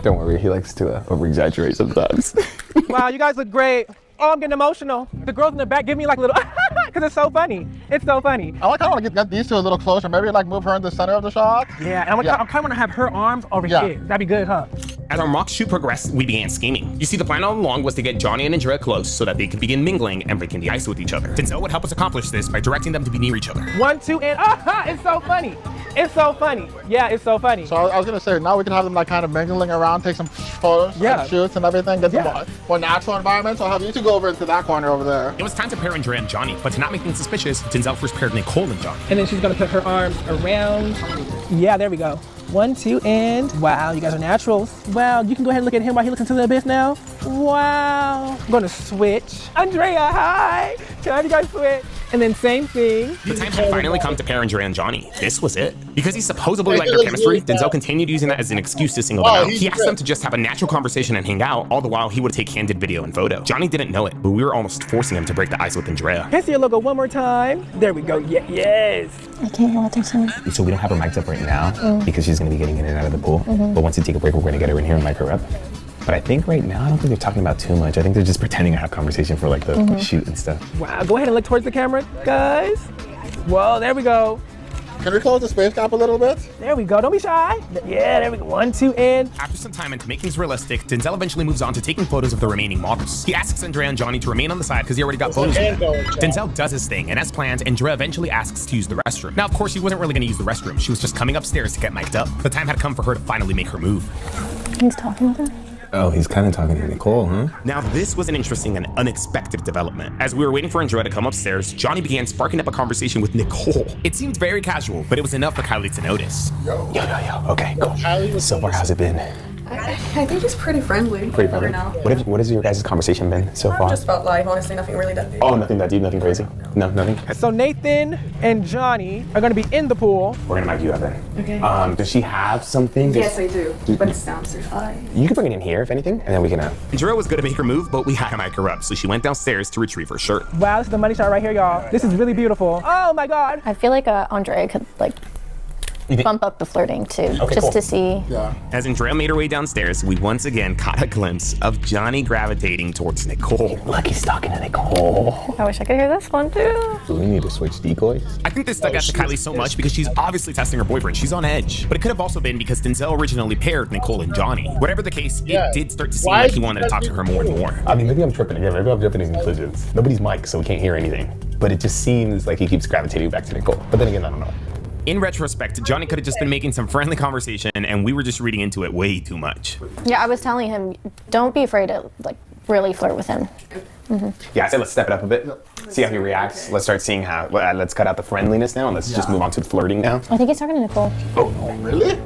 Don't worry, he likes to over-exaggerate sometimes. Wow, you guys look great. Oh, I'm getting emotional. The girls in the back give me like a little, because it's so funny. It's so funny. I kind of want to get these two a little closer. Maybe like move her in the center of the shot. Yeah, and I kind of want to have her arms over here. That'd be good, huh? As our mock shoot progressed, we began scheming. You see, the plan all along was to get Johnny and Andrea close so that they could begin mingling and breaking the ice with each other. Denzel would help us accomplish this by directing them to be near each other. 1, 2, and it's so funny. It's so funny. Yeah, it's so funny. So I was gonna say, now we can have them like kind of mingling around, take some photos, and shoots and everything, get some more natural environment. So I'll have you two go over into that corner over there. It was time to pair Andrea and Johnny, but to not make things suspicious, Denzel first paired Nicole and Johnny. And then she's gonna put her arms around. Yeah, there we go. 1, 2, and wow, you guys are naturals. Wow, you can go ahead and look at him while he looks into the abyss now. Wow. I'm gonna switch. Andrea, hi. Can I have you guys switch? And then same thing. The time had finally come to pair Andrea and Johnny. This was it. Because he supposedly liked their chemistry, Denzel continued using that as an excuse to single them out. He asked them to just have a natural conversation and hang out, all the while he would take candid video and photo. Johnny didn't know it, but we were almost forcing him to break the ice with Andrea. Can I see your logo one more time? There we go. Yes. I can't hear what they're saying. So we don't have her mic'd up right now because she's going to be getting in and out of the pool. But once you take a break, we're going to get her in here and mic her up. But I think right now, I don't think they're talking about too much. I think they're just pretending to have conversation for like the shoot and stuff. Wow, go ahead and look towards the camera, guys. Whoa, there we go. Can we close the space gap a little bit? There we go, don't be shy. Yeah, there we go, 1, 2, and. After some time and to make things realistic, Denzel eventually moves on to taking photos of the remaining models. He asks Andrea and Johnny to remain on the side because he already got photos of them. Denzel does his thing, and as planned, Andrea eventually asks to use the restroom. Now, of course, she wasn't really gonna use the restroom. She was just coming upstairs to get mic'd up. The time had come for her to finally make her move. He's talking with her? Oh, he's kind of talking to Nicole, huh? Now, this was an interesting and unexpected development. As we were waiting for Andrea to come upstairs, Johnny began sparking up a conversation with Nicole. It seemed very casual, but it was enough for Kylie to notice. Yo. Okay, cool. So far, how's it been? I think he's pretty friendly. Pretty friendly. Now. What has your guys' conversation been so far? Just about life, honestly, nothing really that big. Oh, nothing that deep, nothing crazy? No, nothing? So Nathan and Johnny are gonna be in the pool. We're gonna mic you up then. Okay. Does she have something? Yes, I do, but it's downstairs. You can bring it in here, if anything, and then we can... Andrea was gonna make her move, but we had to mic her up, so she went downstairs to retrieve her shirt. Wow, this is the money shot right here, y'all. This is really beautiful. Oh my God. I feel like Andrea could like bump up the flirting too, just to see. Yeah. As Andrea made her way downstairs, we once again caught a glimpse of Johnny gravitating towards Nicole. Look, he's talking to Nicole. I wish I could hear this one too. Do we need to switch decoys? I think this stuck out to Kylie so much because she's obviously testing her boyfriend. She's on edge. But it could have also been because Denzel originally paired Nicole and Johnny. Whatever the case, it did start to seem like he wanted to talk to her more and more. I mean, maybe I'm tripping again. Maybe I'm jumping in conclusions. Nobody's mic, so we can't hear anything. But it just seems like he keeps gravitating back to Nicole. But then again, I don't know. In retrospect, Johnny could have just been making some friendly conversation and we were just reading into it way too much. Yeah, I was telling him, don't be afraid to like really flirt with him. Yeah, I said let's step it up a bit. See how he reacts. Let's start seeing how, let's cut out the friendliness now and let's just move on to the flirting now. I think he's talking to Nicole. Oh, really?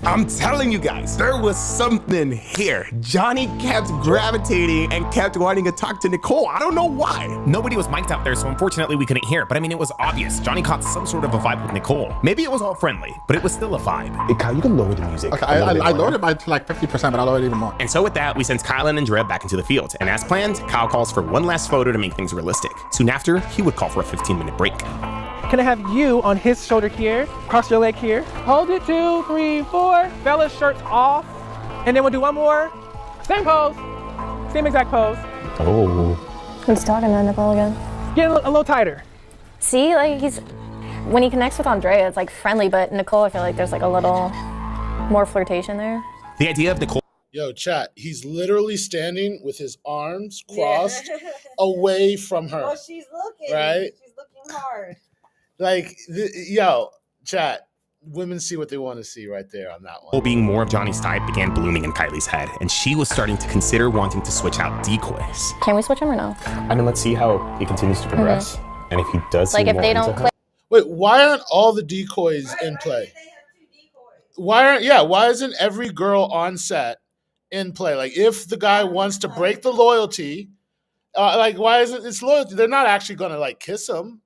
I'm telling you guys, there was something here. Johnny kept gravitating and kept wanting to talk to Nicole. I don't know why. Nobody was mic'd out there, so unfortunately we couldn't hear. But I mean, it was obvious. Johnny caught some sort of a vibe with Nicole. Maybe it was all friendly, but it was still a vibe. Hey, Kyle, you can lower the music. Okay, I lowered it by like 50%, but I'll lower it even more. And so with that, we sent Kyle and Andrea back into the field. And as planned, Kyle calls for one last photo to make things realistic. Soon after, he would call for a 15-minute break. Can I have you on his shoulder here? Cross your leg here. Hold it, 2, 3, 4. Fellas, shirts off. And then we'll do one more. Same pose. Same exact pose. Oh. He's talking to Nicole again. Get a little tighter. See, like when he connects with Andrea, it's like friendly, but Nicole, I feel like there's like a little more flirtation there. The idea of Nicole. Yo, chat, he's literally standing with his arms crossed away from her. Well, she's looking. Right? She's looking hard. Like, yo, chat, women see what they want to see right there on that one. Being more of Johnny's type began blooming in Kylie's head, and she was starting to consider wanting to switch out decoys. Can we switch him or no? I mean, let's see how he continues to progress. And if he does like if they don't click. Wait, why aren't all the decoys in play? Why isn't every girl on set in play? Like, if the guy wants to break the loyalty, like, why isn't it's loyalty? They're not actually going to, like, kiss him.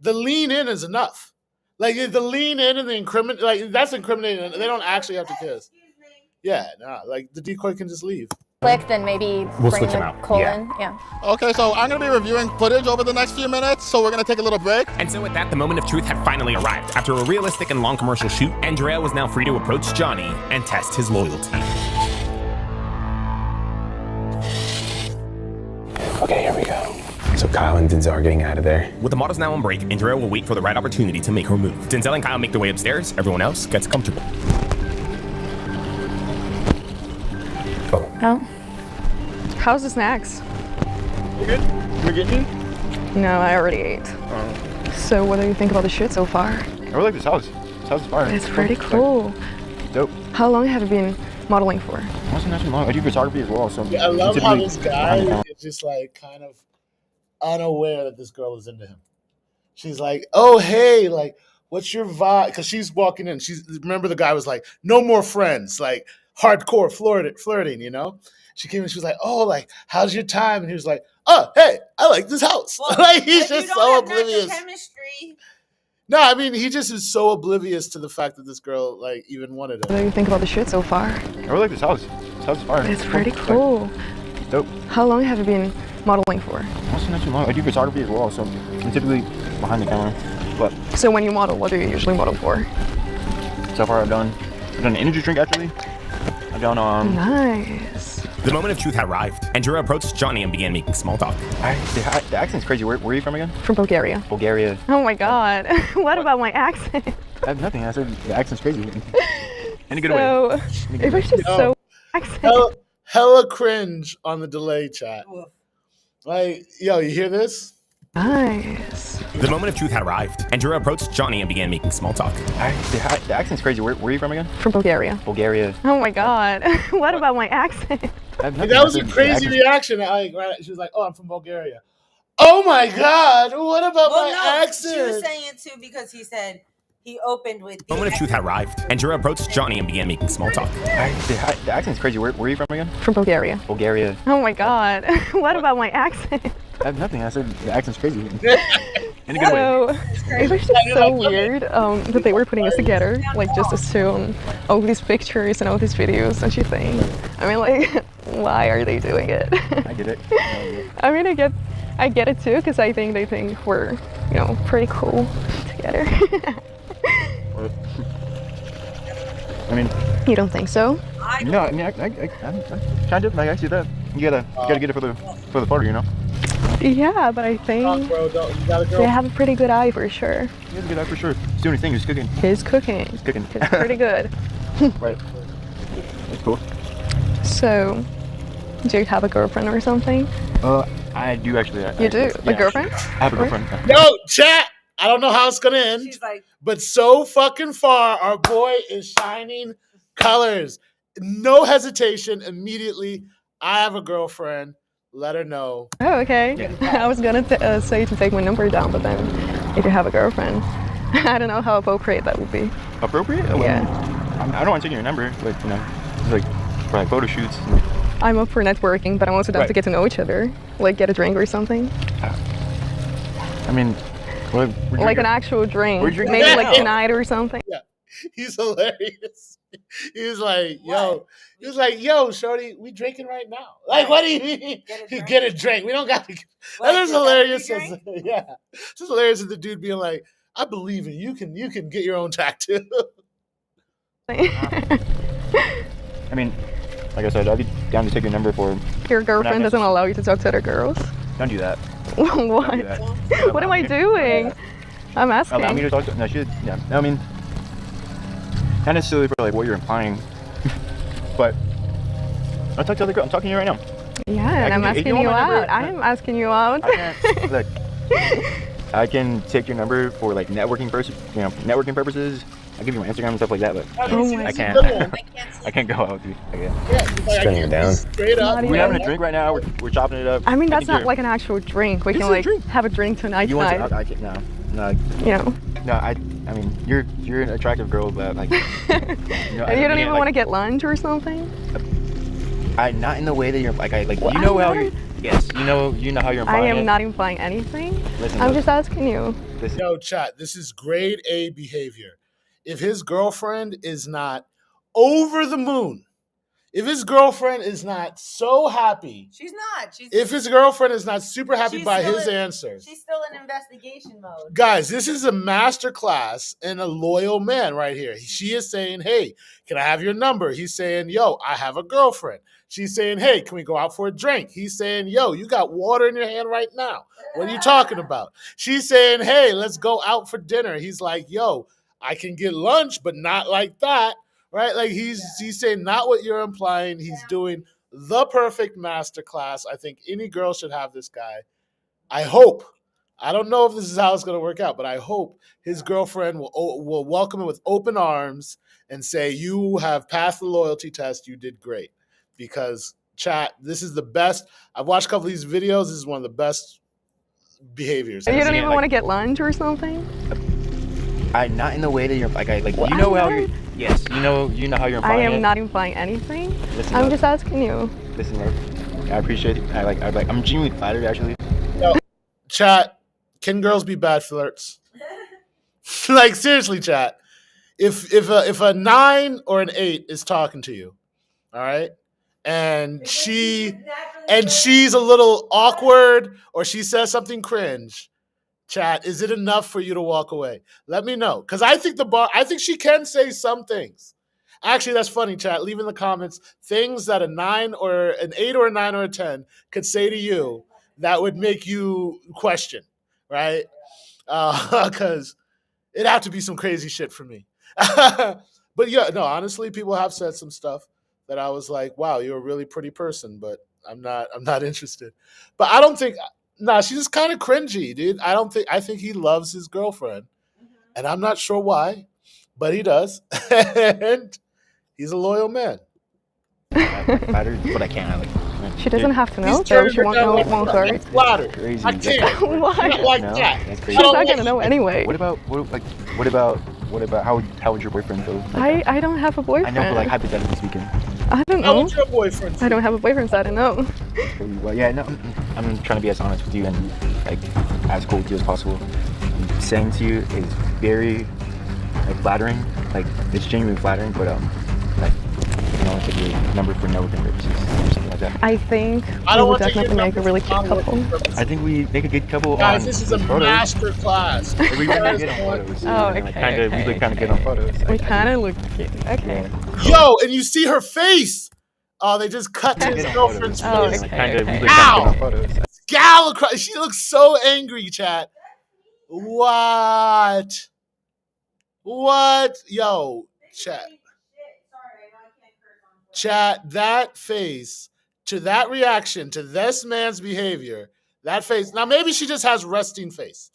The lean in is enough. Like, the lean in and the incriminate, like, that's incriminating. They don't actually have to kiss. Yeah, like, the decoy can just leave. Click, then maybe We'll bring switch the them out. colon. Yeah. Okay, so I'm gonna be reviewing footage over the next few minutes, so we're gonna take a little break. And so with that, the moment of truth had finally arrived. After a realistic and long commercial shoot, Andrea was now free to approach Johnny and test his loyalty. Okay, here we go. So Kyle and Denzel are getting out of there. With the models now on break, Andrea will wait for the right opportunity to make her move. Denzel and Kyle make their way upstairs. Everyone else gets comfortable. Oh. How's the snacks? You good? You getting? No, I already ate. So what do you think about the shoot so far? I really like this house. This house is fire. It's pretty cool. Dope. How long have you been modeling for? Honestly, not too long. I do photography as well, so Yeah, I love how typically this guy is just like kind of unaware that this girl is into him. She's like, "Oh, hey, like, what's your vibe?" Because she's walking in. Remember the guy was like, "No more friends," like hardcore flirting, you know. She came in. She was like, "Oh, like, how's your time?" And he was like, "Oh, hey, I like this house." Well, like he's but just you don't so have natural oblivious. chemistry. No, I mean he just is so oblivious to the fact that this girl like even wanted What him. do you think about the shoot so far? I really like this house. This house is fire. It's pretty cool. Dope. How long have you been modeling for? Honestly, not too long. I do photography as well, so I'm typically behind the camera. But So when you model, what do you usually model for? so far I've done an energy drink actually. I've done Nice. The moment of truth had arrived. Andrea approached Johnny and began making small talk. the accent's crazy. Where are you from again? From Bulgaria. Bulgaria. Oh my god. What about my accent? I have nothing. I said the accent's crazy. In a good So, way. it was just Yo, so accent. Hella cringe on the delay chat. Like, yo, you hear this? Nice. The moment of truth had arrived. Andrea approached Johnny and began making small talk. The accent's crazy. Where are you from again? From Bulgaria. Bulgaria. Oh my god. What about my accent? I have Like, nothing. that I was a said the crazy accent's- reaction. She was like, "Oh, I'm from Bulgaria." Oh my god, what about Well, my no, accent? she was saying it too because he said he opened with. The moment of truth had arrived. Andrea approached Johnny and began making small talk. The accent's crazy. Where are you from again? From Bulgaria. Bulgaria. Oh my god. What about my accent? I have nothing. I said the accent's crazy. In a good way. So, it was just so weird that they were putting us together, like just assume all these pictures and all these videos, don't you think? I mean, like, why are they doing it? I get it. I mean, I get it too, because I think they think we're, you know, pretty cool together. I mean, You don't think so? no. I mean, I'm kind of like I see that. You gotta get it for the photo, you know. Yeah, but I think Bro, you got a girl. they have a pretty good eye for sure. You gotta get that for sure. He's doing his thing. He's cooking. He's cooking. He's cooking. It's pretty good. Right. That's cool. So, do you have a girlfriend or something? I do actually. You do? Yeah, A girlfriend? I have a girlfriend. Yo, chat. I don't know how it's gonna end, She's like, but so fucking far, our boy is shining colors. No hesitation. Immediately, I have a girlfriend. Let her know. Oh, okay. I was gonna say to take my number down, but then if you have a girlfriend, I don't know how appropriate that would be. Appropriate? Yeah. I don't want to take your number, but you know, it's like for like photo shoots. I'm up for networking, but I'm also down Right. to get to know each other, like get a drink or something, I mean, we're like an actual drink, We're drinking maybe now. like tonight or something. He's hilarious. He was like, yo, shorty, we drinking right now. Like, what do you mean? Get a drink. We don't got to. That is hilarious. Yeah. It's just hilarious as the dude being like, I believe in you. You can get your own tattoo. I mean, like I said, I'd be down to take your number for. Your girlfriend doesn't allow you to talk to other girls? Don't do that. What? Don't do that. What am I doing? I'm asking. Allow me to talk to. No, she. Yeah. I mean, not necessarily for like what you're implying, but I'll talk to other girls. I'm talking to you right now. Yeah, and I'm asking you out. I am asking you out. Look, I can take your number for like networking purposes. I'll give you my Instagram and stuff like that, but I can't. I can't go out with you. Shutting her down. Straight up. We're having a drink right now. We're chopping it up. I mean, that's can not get- like an actual drink. We This can is a like drink. have a drink tonight. You want to? I can't. No. You know. No. I mean, you're an attractive girl, but like. And you don't even want to get lunch or something? Not in the way that you're like. Well, You know I'm how not- you. Yes. You know how you're I implying am it. not implying anything. Listen, I'm look. just asking you. Listen. Yo, chat, this is grade A behavior. If his girlfriend is not over the moon, If his girlfriend is not so happy, She's not. if his girlfriend is not super happy by his answers, she's still in investigation mode. guys, this is a master class in a loyal man right here. She is saying, hey, can I have your number? He's saying, yo, I have a girlfriend. She's saying, hey, can we go out for a drink? He's saying, yo, you got water in your hand right now. What are you talking about? She's saying, hey, let's go out for dinner. He's like, yo, I can get lunch, but not like that. Right? Like he's saying not what you're implying. He's doing the perfect masterclass. I think any girl should have this guy. I hope. I don't know if this is how it's going to work out, but I hope his girlfriend will welcome him with open arms and say, you have passed the loyalty test. You did great. Because chat, this is the best. I've watched a couple of these videos. This is one of the best behaviors. You don't even want to get lunch or something? Not in the way that you're like you know how you're. Yes, you know how you're implying. I am not implying anything. Listen, I'm just asking you. Listen, I appreciate it. I'm genuinely flattered, actually. Yo, chat, can girls be bad flirts? Like seriously, chat. If a 9 or an 8 is talking to you, all right, and she's a little awkward or she says something cringe. Chat, is it enough for you to walk away? Let me know. Because I think she can say some things. Actually, that's funny, chat. Leave in the comments things that a 9 or an 8 or a 9 or a 10 could say to you that would make you question, right? Because it'd have to be some crazy shit for me. But yeah, no, honestly, people have said some stuff that I was like, wow, you're a really pretty person, but I'm not interested. But I don't think... Nah, she's just kind of cringy, dude. I think he loves his girlfriend. And I'm not sure why, but he does. And he's a loyal man. But I can't. She doesn't have to know, though. She won't know, won't hurt. Crazy. I can't. Why? Not like that. She's not gonna know anyway. What about how would your boyfriend feel? I don't have a boyfriend. I know, but like hypothetically speaking. I don't know. How would your boyfriend feel? I don't have a boyfriend, so I don't know. Well, yeah, no, I'm trying to be as honest with you and like as cool with you as possible. Saying to you is very flattering. Like it's genuinely flattering, but like you know, take your number for networking purposes or something like that. I think we will definitely make a really cute couple. I think we make a good couple. Guys, this is a master class. We really get on photos. Oh, okay. We look kind of good on photos. We kind of look cute. Okay. Yo, and you see her face. Oh, they just cut to his girlfriend's face. Oh, okay. We look kind of good on photos. Gal across. She looks so angry, chat. What? Yo, chat. Chat, that face, to that reaction, to this man's behavior, that face. Now, maybe she just has resting face.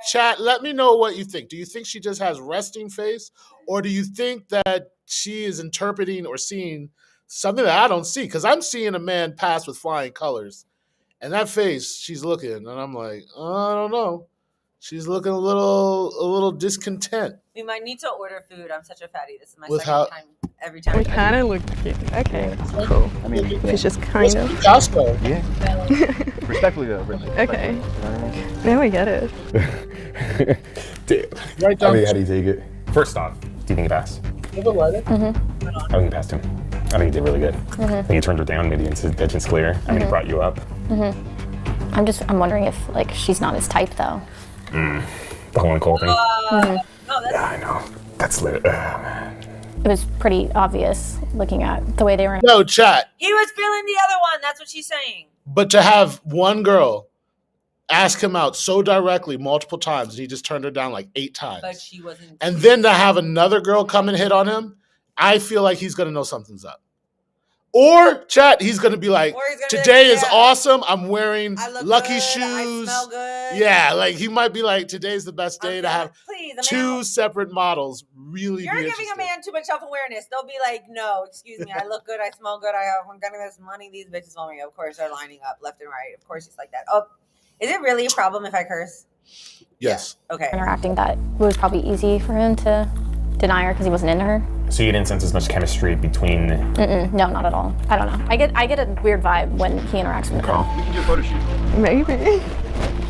Chat, let me know what you think. Do you think she just has resting face? Or do you think that she is interpreting or seeing something that I don't see? Because I'm seeing a man pass with flying colors. And that face, she's looking, and I'm like, oh, I don't know. She's looking a little discontent. We might need to order food. I'm such a fatty. This is my With second time. Every time. We kind of look cute. Okay, cool. I mean, It's just kind of. Costco. Yeah. Respectfully though, really. Okay. Now I get it. Damn. Right down. I mean, how do you take it? First off, do you think he passed? Give a lighter. I think he passed him. I think he did really good. I think he turned her down, made the intentions clear. I mean, he brought you up. I'm wondering if like she's not his type though. The whole Nicole thing. No, that's Yeah, I know. That's lit. Man. It was pretty obvious looking at the way they were. No, chat. he was feeling the other one. That's what she's saying. But to have one girl ask him out so directly multiple times, and he just turned her down like 8 times. But she wasn't. And then to have another girl come and hit on him, I feel like he's going to know something's up. Or, chat, he's going to be like, today is awesome. I'm wearing I look lucky good, shoes. I smell good. Yeah, like he might be like, today's the best day to have Please, 2 separate models really You're be giving a interested. man too much self-awareness. They'll be like, no, excuse me, I look good, I smell good, I'm getting this money. These bitches want me. Of course, they're lining up left and right. Of course, it's like that. Oh, is it really a problem if I curse? Yes. Yeah. Okay. Interacting that it was probably easy for him to deny her because he wasn't into her. So you didn't sense as much chemistry between... No, not at all. I don't know. I get a weird vibe when he interacts with Nicole. We can do a photo shoot. Maybe.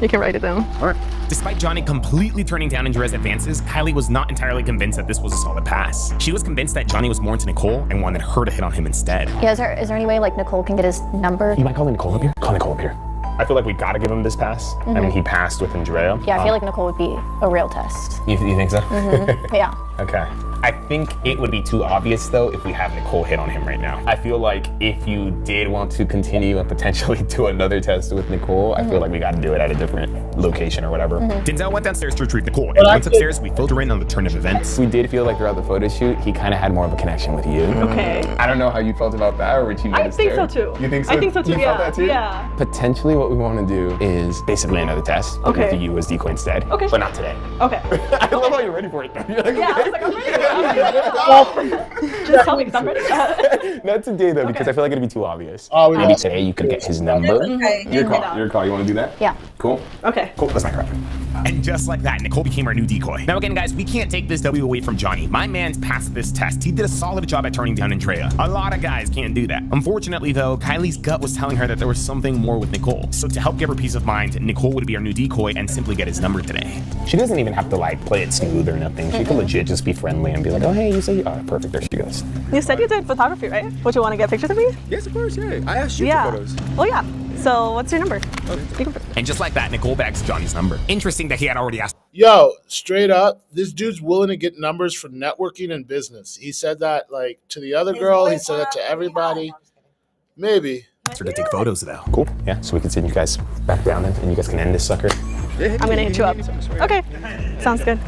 You can write it down. All right. Despite Johnny completely turning down Andrea's advances, Kylie was not entirely convinced that this was a solid pass. She was convinced that Johnny was more into Nicole and wanted her to hit on him instead. Yeah, is there any way like Nicole can get his number? You might call Nicole up here? Call Nicole up here. I feel like we gotta give him this pass. I mean, he passed with Andrea. Yeah, I feel like Nicole would be a real test. You think so? Yeah. Okay. I think it would be too obvious though if we have Nicole hit on him right now. I feel like if you did want to continue and potentially do another test with Nicole, I feel like we got to do it at a different location or whatever. Denzel went downstairs to retrieve Nicole, and once upstairs, we filled her in on the turn of events. We did feel like throughout the photo shoot, he kind of had more of a connection with you. Okay. I don't know how you felt about that or what you noticed I think there. so too. You think so? I think so too, You yeah. felt that too? Yeah. Potentially what we want to do is basically another test. but Okay. With you as decoy instead. Okay. But not today. Okay. I love how you're ready for it. You're like, Yeah, I okay. was like, I'm ready. Just tell me because I'm ready. Not today though, because I feel like it'd be too obvious. Oh, we Maybe got today you could get his number. Your call. Your call. You want to do that? Yeah. Cool. Okay. Cool. Let's not cry. And just like that, Nicole became our new decoy. Now again, guys, we can't take this W away from Johnny. My man's passed this test. He did a solid job at turning down Andrea. A lot of guys can't do that. Unfortunately though, Kylie's gut was telling her that there was something more with Nicole. So to help give her peace of mind, Nicole would be our new decoy and simply get his number today. She doesn't even have to like play it smooth or nothing. She could legit just be friendly and be like, oh hey, you say, oh perfect, there she goes. You said you did photography, right? Would you want to get pictures of me? Yes, of course, yeah. I asked you Yeah. for photos. Oh yeah. So what's your number? And just like that, Nicole bags Johnny's number. Interesting that he had already asked. Yo, straight up, this dude's willing to get numbers for networking and business. He said that like to the other girl. He said that to everybody. Maybe. Her to take photos though. Cool. Yeah. So we can send you guys back down and you guys can end this sucker. I'm gonna hit you up. Okay. Sounds good.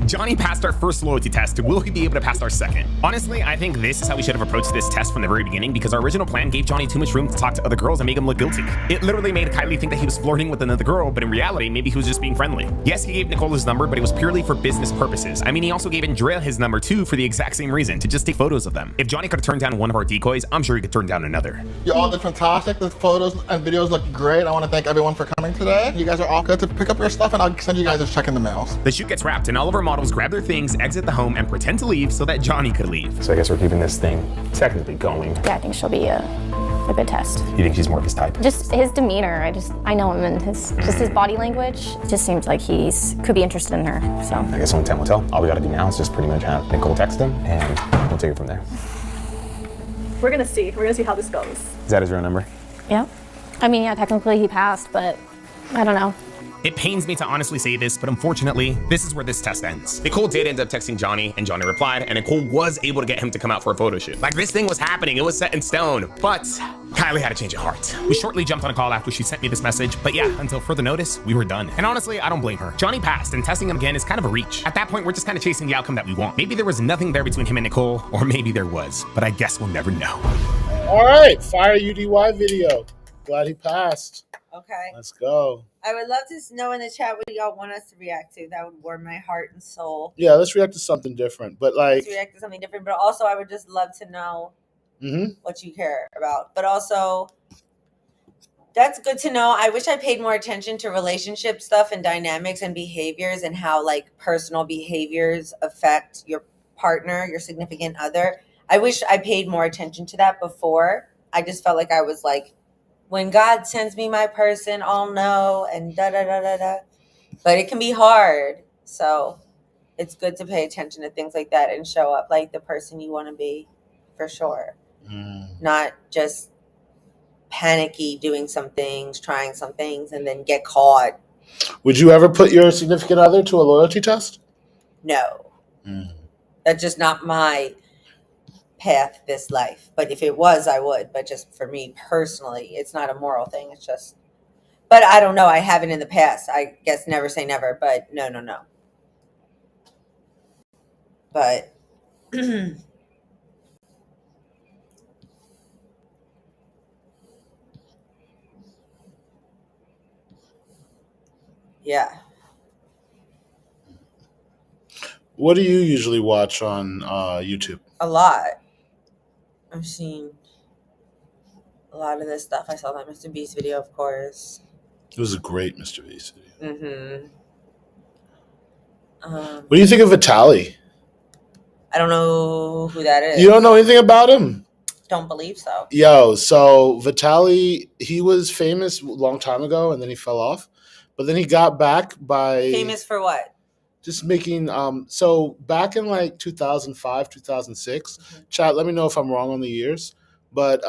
Johnny passed our first loyalty test. Will he be able to pass our second? Honestly, I think this is how we should have approached this test from the very beginning because our original plan gave Johnny too much room to talk to other girls and make him look guilty. It literally made Kylie think that he was flirting with another girl, but in reality, maybe he was just being friendly. Yes, he gave Nicole his number, but it was purely for business purposes. I mean, he also gave Andrea his number too for the exact same reason, to just take photos of them. If Johnny could have turned down one of our decoys, I'm sure he could turn down another. You all did fantastic. The photos and videos look great. I want to thank everyone for coming today. You guys are all good to pick up your stuff and I'll send you guys a check in the mail. The shoot gets wrapped and all of our models grab their things, exit the home, and pretend to leave so that Johnny could leave. So I guess we're keeping this thing technically going. Yeah, I think she'll be a good test. You think she's more of his type? Just his demeanor. I know him and his body language. Just seems like could be interested in her. So I guess only time will tell. All we gotta do now is just pretty much have Nicole text him and we'll take it from there. We're gonna see. We're gonna see how this goes. Is that his real number? yeah. I mean, yeah, technically he passed, but I don't know. It pains me to honestly say this, but unfortunately, this is where this test ends. Nicole did end up texting Johnny, and Johnny replied, and Nicole was able to get him to come out for a photo shoot. Like, this thing was happening, it was set in stone, but Kylie had a change of heart. We shortly jumped on a call after she sent me this message, but yeah, until further notice, we were done. And honestly, I don't blame her. Johnny passed, and testing him again is kind of a reach. At that point, we're just kind of chasing the outcome that we want. Maybe there was nothing there between him and Nicole, or maybe there was, but I guess we'll never know. All right, fire UDY video. Glad he passed. Okay. Let's go. I would love to know in the chat what y'all want us to react to. That would warm my heart and soul. Yeah, let's react to something different. But like, Let's react to something different. But also, I would just love to know what you care about. But also, that's good to know. I wish I paid more attention to relationship stuff and dynamics and behaviors and how like personal behaviors affect your partner, your significant other. I wish I paid more attention to that before. I just felt like I was like, when God sends me my person, I'll know, and da-da-da-da-da. But it can be hard. So it's good to pay attention to things like that and show up like the person you want to be, for sure. Not just panicky doing some things, trying some things, and then get caught. Would you ever put your significant other to a loyalty test? No. That's just not my path this life. But if it was, I would. But just for me personally, it's not a moral thing. It's just, but I don't know. I haven't in the past. I guess never say never, but no. But yeah. What do you usually watch on YouTube? A lot. I've seen a lot of this stuff. I saw that Mr. Beast video, of course. It was a great Mr. Beast video. What do you think of Vitaly? I don't know who that is. You don't know anything about him? Don't believe so. Yo, so Vitaly, he was famous a long time ago, and then he fell off. But then he got back by Famous for what? just making so back in like 2005, 2006. Chat, let me know if I'm wrong on the years, but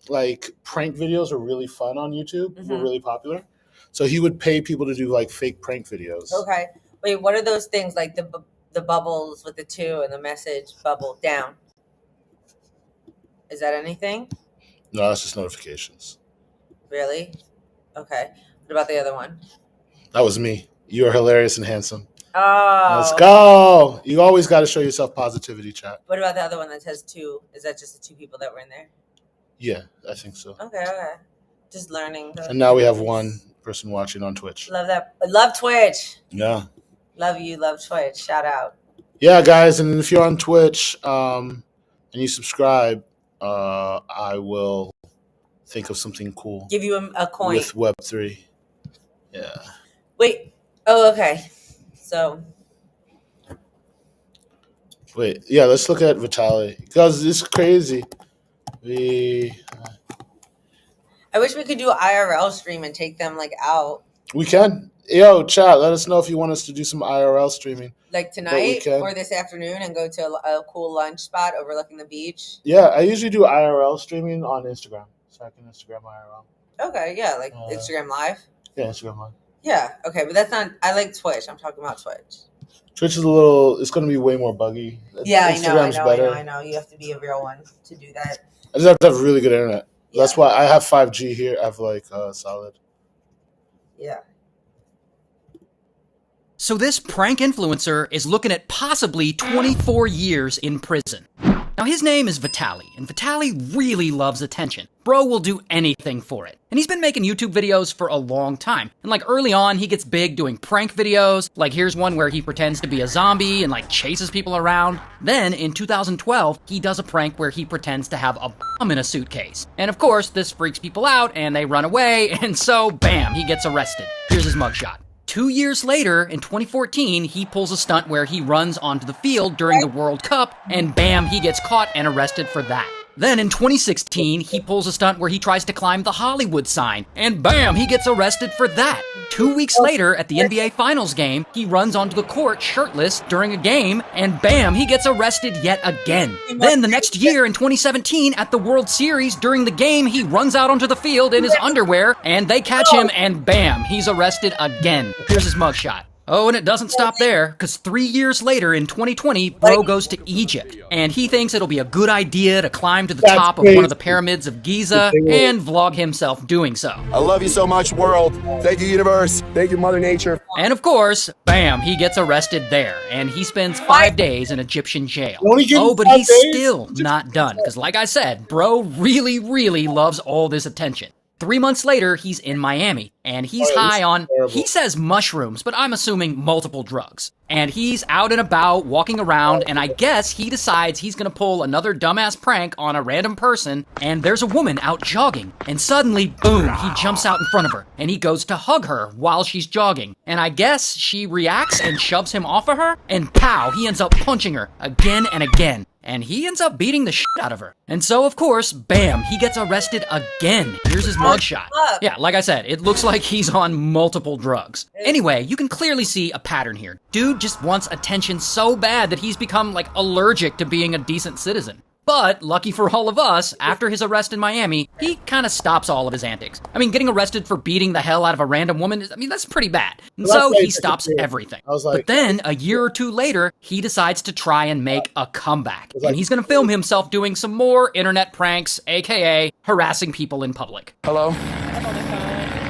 like prank videos were really fun on YouTube. Were really popular. So he would pay people to do like fake prank videos. Okay. Wait, what are those things like the bubbles with the 2 and the message bubble down? Is that anything? No, that's just notifications. Really? Okay. What about the other one? That was me. You are hilarious and handsome. Oh. Let's go. You always got to show yourself positivity, chat. What about the other one that says 2? Is that just the 2 people that were in there? Yeah, I think so. Okay. Just learning. And now we have one person watching on Twitch. Love that. Love Twitch. Yeah. Love you. Love Twitch. Shout out. Yeah, guys, and if you're on Twitch and you subscribe, I will think of something cool. Give you a coin. With Web3. Yeah. Wait. Oh, okay. So. Wait, yeah, let's look at Vitaly. Because it's crazy. I wish we could do IRL stream and take them like out. We can. Yo, chat, let us know if you want us to do some IRL streaming. Like tonight or this afternoon and go to a cool lunch spot overlooking the beach. Yeah, I usually do IRL streaming on Instagram. So I can Instagram IRL. Okay, yeah, like Instagram Live. Yeah, Instagram Live. Yeah, okay, but that's not. I like Twitch. I'm talking about Twitch. Twitch is a little. It's going to be way more buggy. Yeah, Instagram's better. I know. You have to be a real one to do that. I just have to have really good internet. Yeah. That's why I have 5G here. I have like solid. Yeah. So this prank influencer is looking at possibly 24 years in prison. Now his name is Vitaly, and Vitaly really loves attention. Bro will do anything for it. And he's been making YouTube videos for a long time. And like early on, he gets big doing prank videos. Like here's one where he pretends to be a zombie and like chases people around. Then in 2012, he does a prank where he pretends to have a bomb in a suitcase. And of course, this freaks people out and they run away, and so bam, he gets arrested. Here's his mugshot. 2 years later, in 2014, he pulls a stunt where he runs onto the field during the World Cup, and bam, he gets caught and arrested for that. Then in 2016, he pulls a stunt where he tries to climb the Hollywood sign, and bam, he gets arrested for that. 2 weeks later, at the NBA Finals game, he runs onto the court shirtless during a game, and bam, he gets arrested yet again. Then the next year, in 2017, at the World Series, during the game, he runs out onto the field in his underwear, and they catch him, and bam, he's arrested again. Here's his mugshot. Oh, and it doesn't stop there, because 3 years later in 2020, Bro goes to Egypt, and he thinks it'll be a good idea to climb to the top of one of the pyramids of Giza and vlog himself doing so. I love you so much, world. Thank you, universe. Thank you, Mother Nature. And of course, bam, he gets arrested there, and he spends 5 days in Egyptian jail. Oh, but he's still not done, because like I said, Bro really, really loves all this attention. 3 months later, he's in Miami, and he's high on, he says mushrooms, but I'm assuming multiple drugs. And he's out and about, walking around, and I guess he decides he's gonna pull another dumbass prank on a random person, and there's a woman out jogging, and suddenly, boom, he jumps out in front of her, and he goes to hug her while she's jogging. And I guess she reacts and shoves him off of her, and pow, he ends up punching her again and again. And he ends up beating the shit out of her. And so, of course, bam, he gets arrested again. Here's his mugshot. Yeah, like I said, it looks like he's on multiple drugs. Anyway, you can clearly see a pattern here. Dude just wants attention so bad that he's become, like, allergic to being a decent citizen. But, lucky for all of us, after his arrest in Miami, he kind of stops all of his antics. I mean, getting arrested for beating the hell out of a random woman, that's pretty bad. And so he stops everything. But then, a year or two later, he decides to try and make a comeback. And he's gonna film himself doing some more internet pranks, aka harassing people in public. Hello?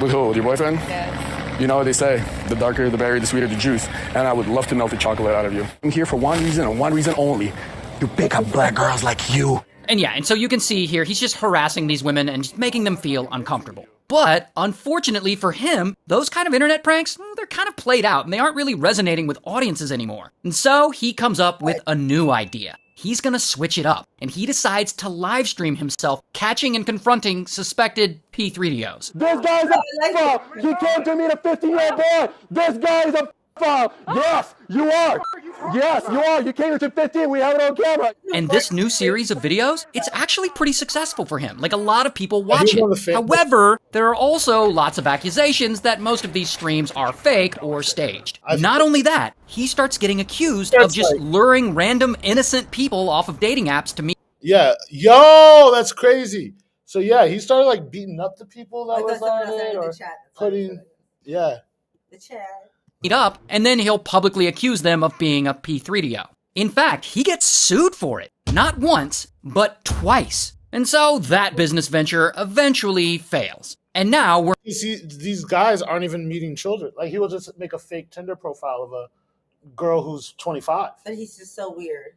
With who? With your boyfriend? Yes. You know what they say, the darker the berry, the sweeter the juice. And I would love to melt the chocolate out of you. I'm here for one reason and one reason only. To pick up black girls like you. And yeah, and so you can see here, he's just harassing these women and just making them feel uncomfortable. But, unfortunately for him, those kind of internet pranks, they're kind of played out and they aren't really resonating with audiences anymore. And so, he comes up with a new idea. He's gonna switch it up, and he decides to live stream himself catching and confronting suspected P3DOs. This guy's a fuck! He came to meet a 15-year-old boy! This guy is a Yes, you are. Yes, you are. You came to 15. We have it on camera. And this new series of videos, it's actually pretty successful for him. Like, a lot of people watch it. However, there are also lots of accusations that most of these streams are fake or staged. Not only that, he starts getting accused of just luring random innocent people off of dating apps to meet. Yeah. Yo, that's crazy. So yeah, he started like beating up the people that was on it or putting, yeah. The chat. Up, and then he'll publicly accuse them of being a P3DO. In fact, he gets sued for it. Not once, but twice. And so that business venture eventually fails. And now we're... You see, these guys aren't even meeting children. Like, he will just make a fake Tinder profile of a girl who's 25. But he's just so weird.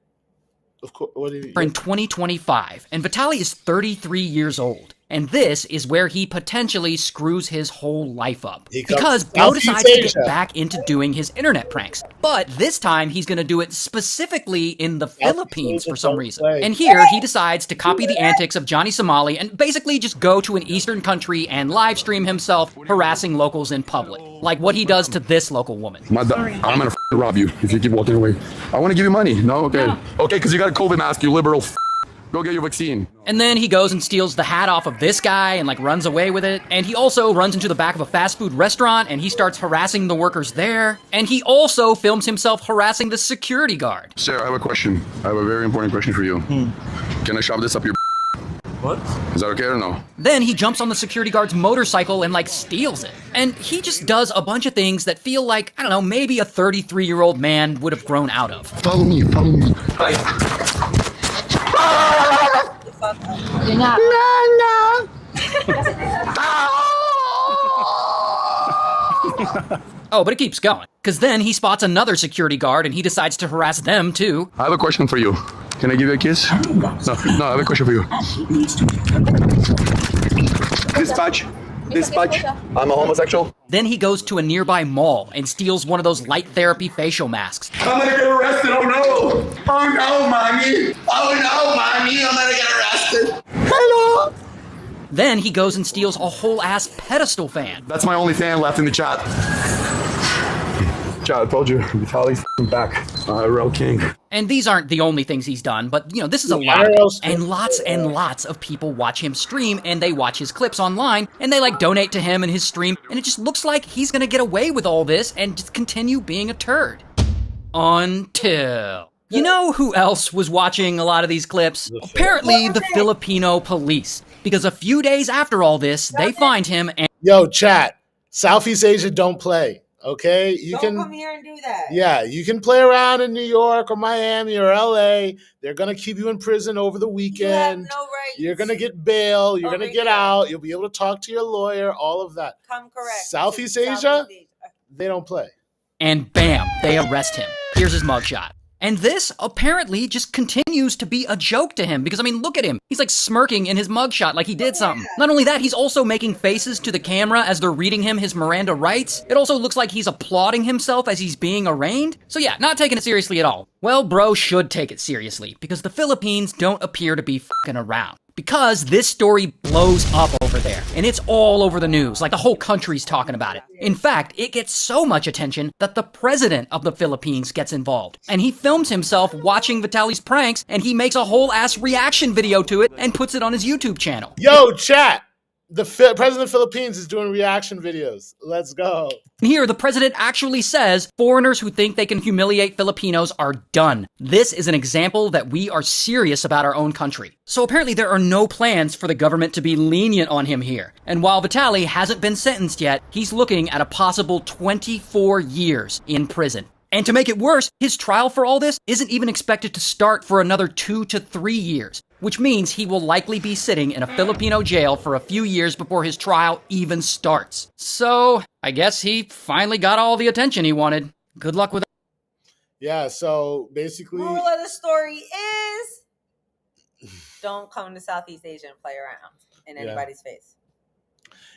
Of course. We're in 2025, and Vitaly is 33 years old. And this is where he potentially screws his whole life up. Because Bro decides to get back into doing his internet pranks. But this time, he's going to do it specifically in the Philippines for some reason. And here, he decides to copy the antics of Johnny Somali and basically just go to an Eastern country and live stream himself harassing locals in public. Like what he does to this local woman. I'm going to rob you if you keep walking away. I want to give you money. No? Okay. Okay, because you got a COVID mask, you liberal Go get your vaccine. And then he goes and steals the hat off of this guy and like runs away with it. And he also runs into the back of a fast food restaurant and he starts harassing the workers there. And he also films himself harassing the security guard. Sir, I have a question. I have a very important question for you. Can I shove this up your What? Is that okay or no? Then he jumps on the security guard's motorcycle and like steals it. And he just does a bunch of things that feel like, I don't know, maybe a 33-year-old man would have grown out of. Follow me, follow me. Oh, but it keeps going. Because then he spots another security guard and he decides to harass them too. I have a question for you. Can I give you a kiss? No, I have a question for you. Dispatch. I'm a homosexual. Then he goes to a nearby mall and steals one of those light therapy facial masks. I'm gonna get arrested, oh no! Oh no, mommy! Oh no, mommy, I'm gonna get arrested! Hello! Then he goes and steals a whole ass pedestal fan. That's my only fan left in the chat. Chat, I told you, Vitaly's back. Real king. And these aren't the only things he's done, but you know, this is a lot. And lots of people watch him stream and they watch his clips online and they like donate to him and his stream. And it just looks like he's gonna get away with all this and just continue being a turd. Until... You know who else was watching a lot of these clips? Apparently the Filipino police. Because a few days after all this, they find him and... Yo, chat. Southeast Asia don't play. Okay, you Don't come here and do that. Yeah, you can play around in New York or Miami or LA. They're gonna keep you in prison over the weekend. You have no rights. You're gonna get bail. You're gonna get out. You'll be able to talk to your lawyer. All of that. Come correct. Southeast Asia, they don't play. And bam, they arrest him. Here's his mugshot. And this apparently just continues to be a joke to him because, I mean, look at him. He's like smirking in his mugshot like he did something. Not only that, he's also making faces to the camera as they're reading him his Miranda rights. It also looks like he's applauding himself as he's being arraigned. So yeah, not taking it seriously at all. Well, bro should take it seriously because the Philippines don't appear to be fucking around. Because this story blows up over there, and it's all over the news, like the whole country's talking about it. In fact, it gets so much attention that the president of the Philippines gets involved. And he films himself watching Vitaly's pranks, and he makes a whole ass reaction video to it and puts it on his YouTube channel. Yo, chat! The president of the Philippines is doing reaction videos. Let's go. Here, the president actually says, foreigners who think they can humiliate Filipinos are done. This is an example that we are serious about our own country. So apparently there are no plans for the government to be lenient on him here. And while Vitaly hasn't been sentenced yet, he's looking at a possible 24 years in prison. And to make it worse, his trial for all this isn't even expected to start for another 2 to 3 years, which means he will likely be sitting in a Filipino jail for a few years before his trial even starts. So, I guess he finally got all the attention he wanted. Good luck with it. Yeah, so basically... Moral of the story is... don't come to Southeast Asia and play around in anybody's face.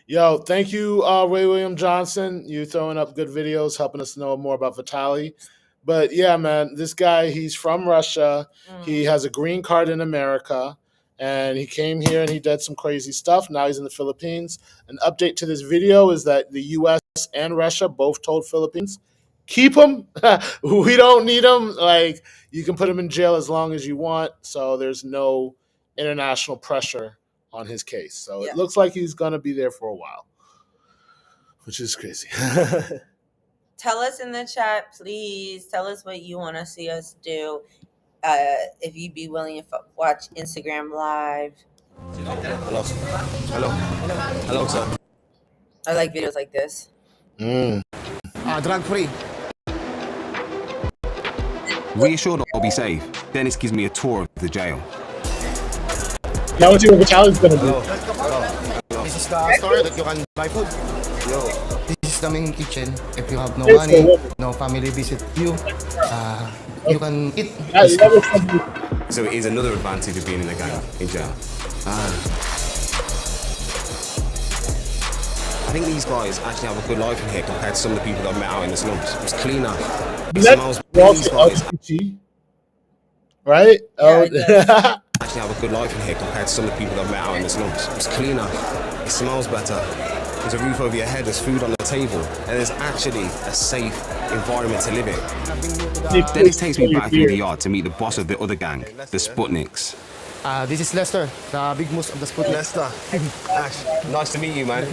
Yo, thank you, Ray William Johnson. You throwing up good videos, helping us know more about Vitaly. But yeah, man, this guy, he's from Russia. He has a green card in America. And he came here and he did some crazy stuff. Now he's in the Philippines. An update to this video is that the U.S. and Russia both told Philippines, keep him. We don't need him. Like, you can put him in jail as long as you want. So there's no international pressure on his case. So it looks like he's going to be there for a while, which is crazy. Tell us in the chat, please. Tell us what you want to see us do. If you'd be willing to watch Instagram Live. Hello. Hello, sir. I like videos like this. Drug free. Reassured I'll be safe. Dennis gives me a tour of the jail. Now let's see what Vitali's gonna do. This is the store that you can buy food. This is the main kitchen. If you have no money, no family visit you, you can eat. So it is another advantage of being in a gang in jail. I think these guys actually have a good life in here compared to some of the people that I've met out in the slums. It's cleaner. It smells. These guys right? Actually have a good life in here compared to some of the people that I've met out in the slums. It's cleaner. It smells better. There's a roof over your head. There's food on the table, and there's actually a safe environment to live in. Dennis takes me back through the yard to meet the boss of the other gang, the Sputniks. This is Lester, the big moose of the Sputnik. Lester. Ash, nice to meet you, man.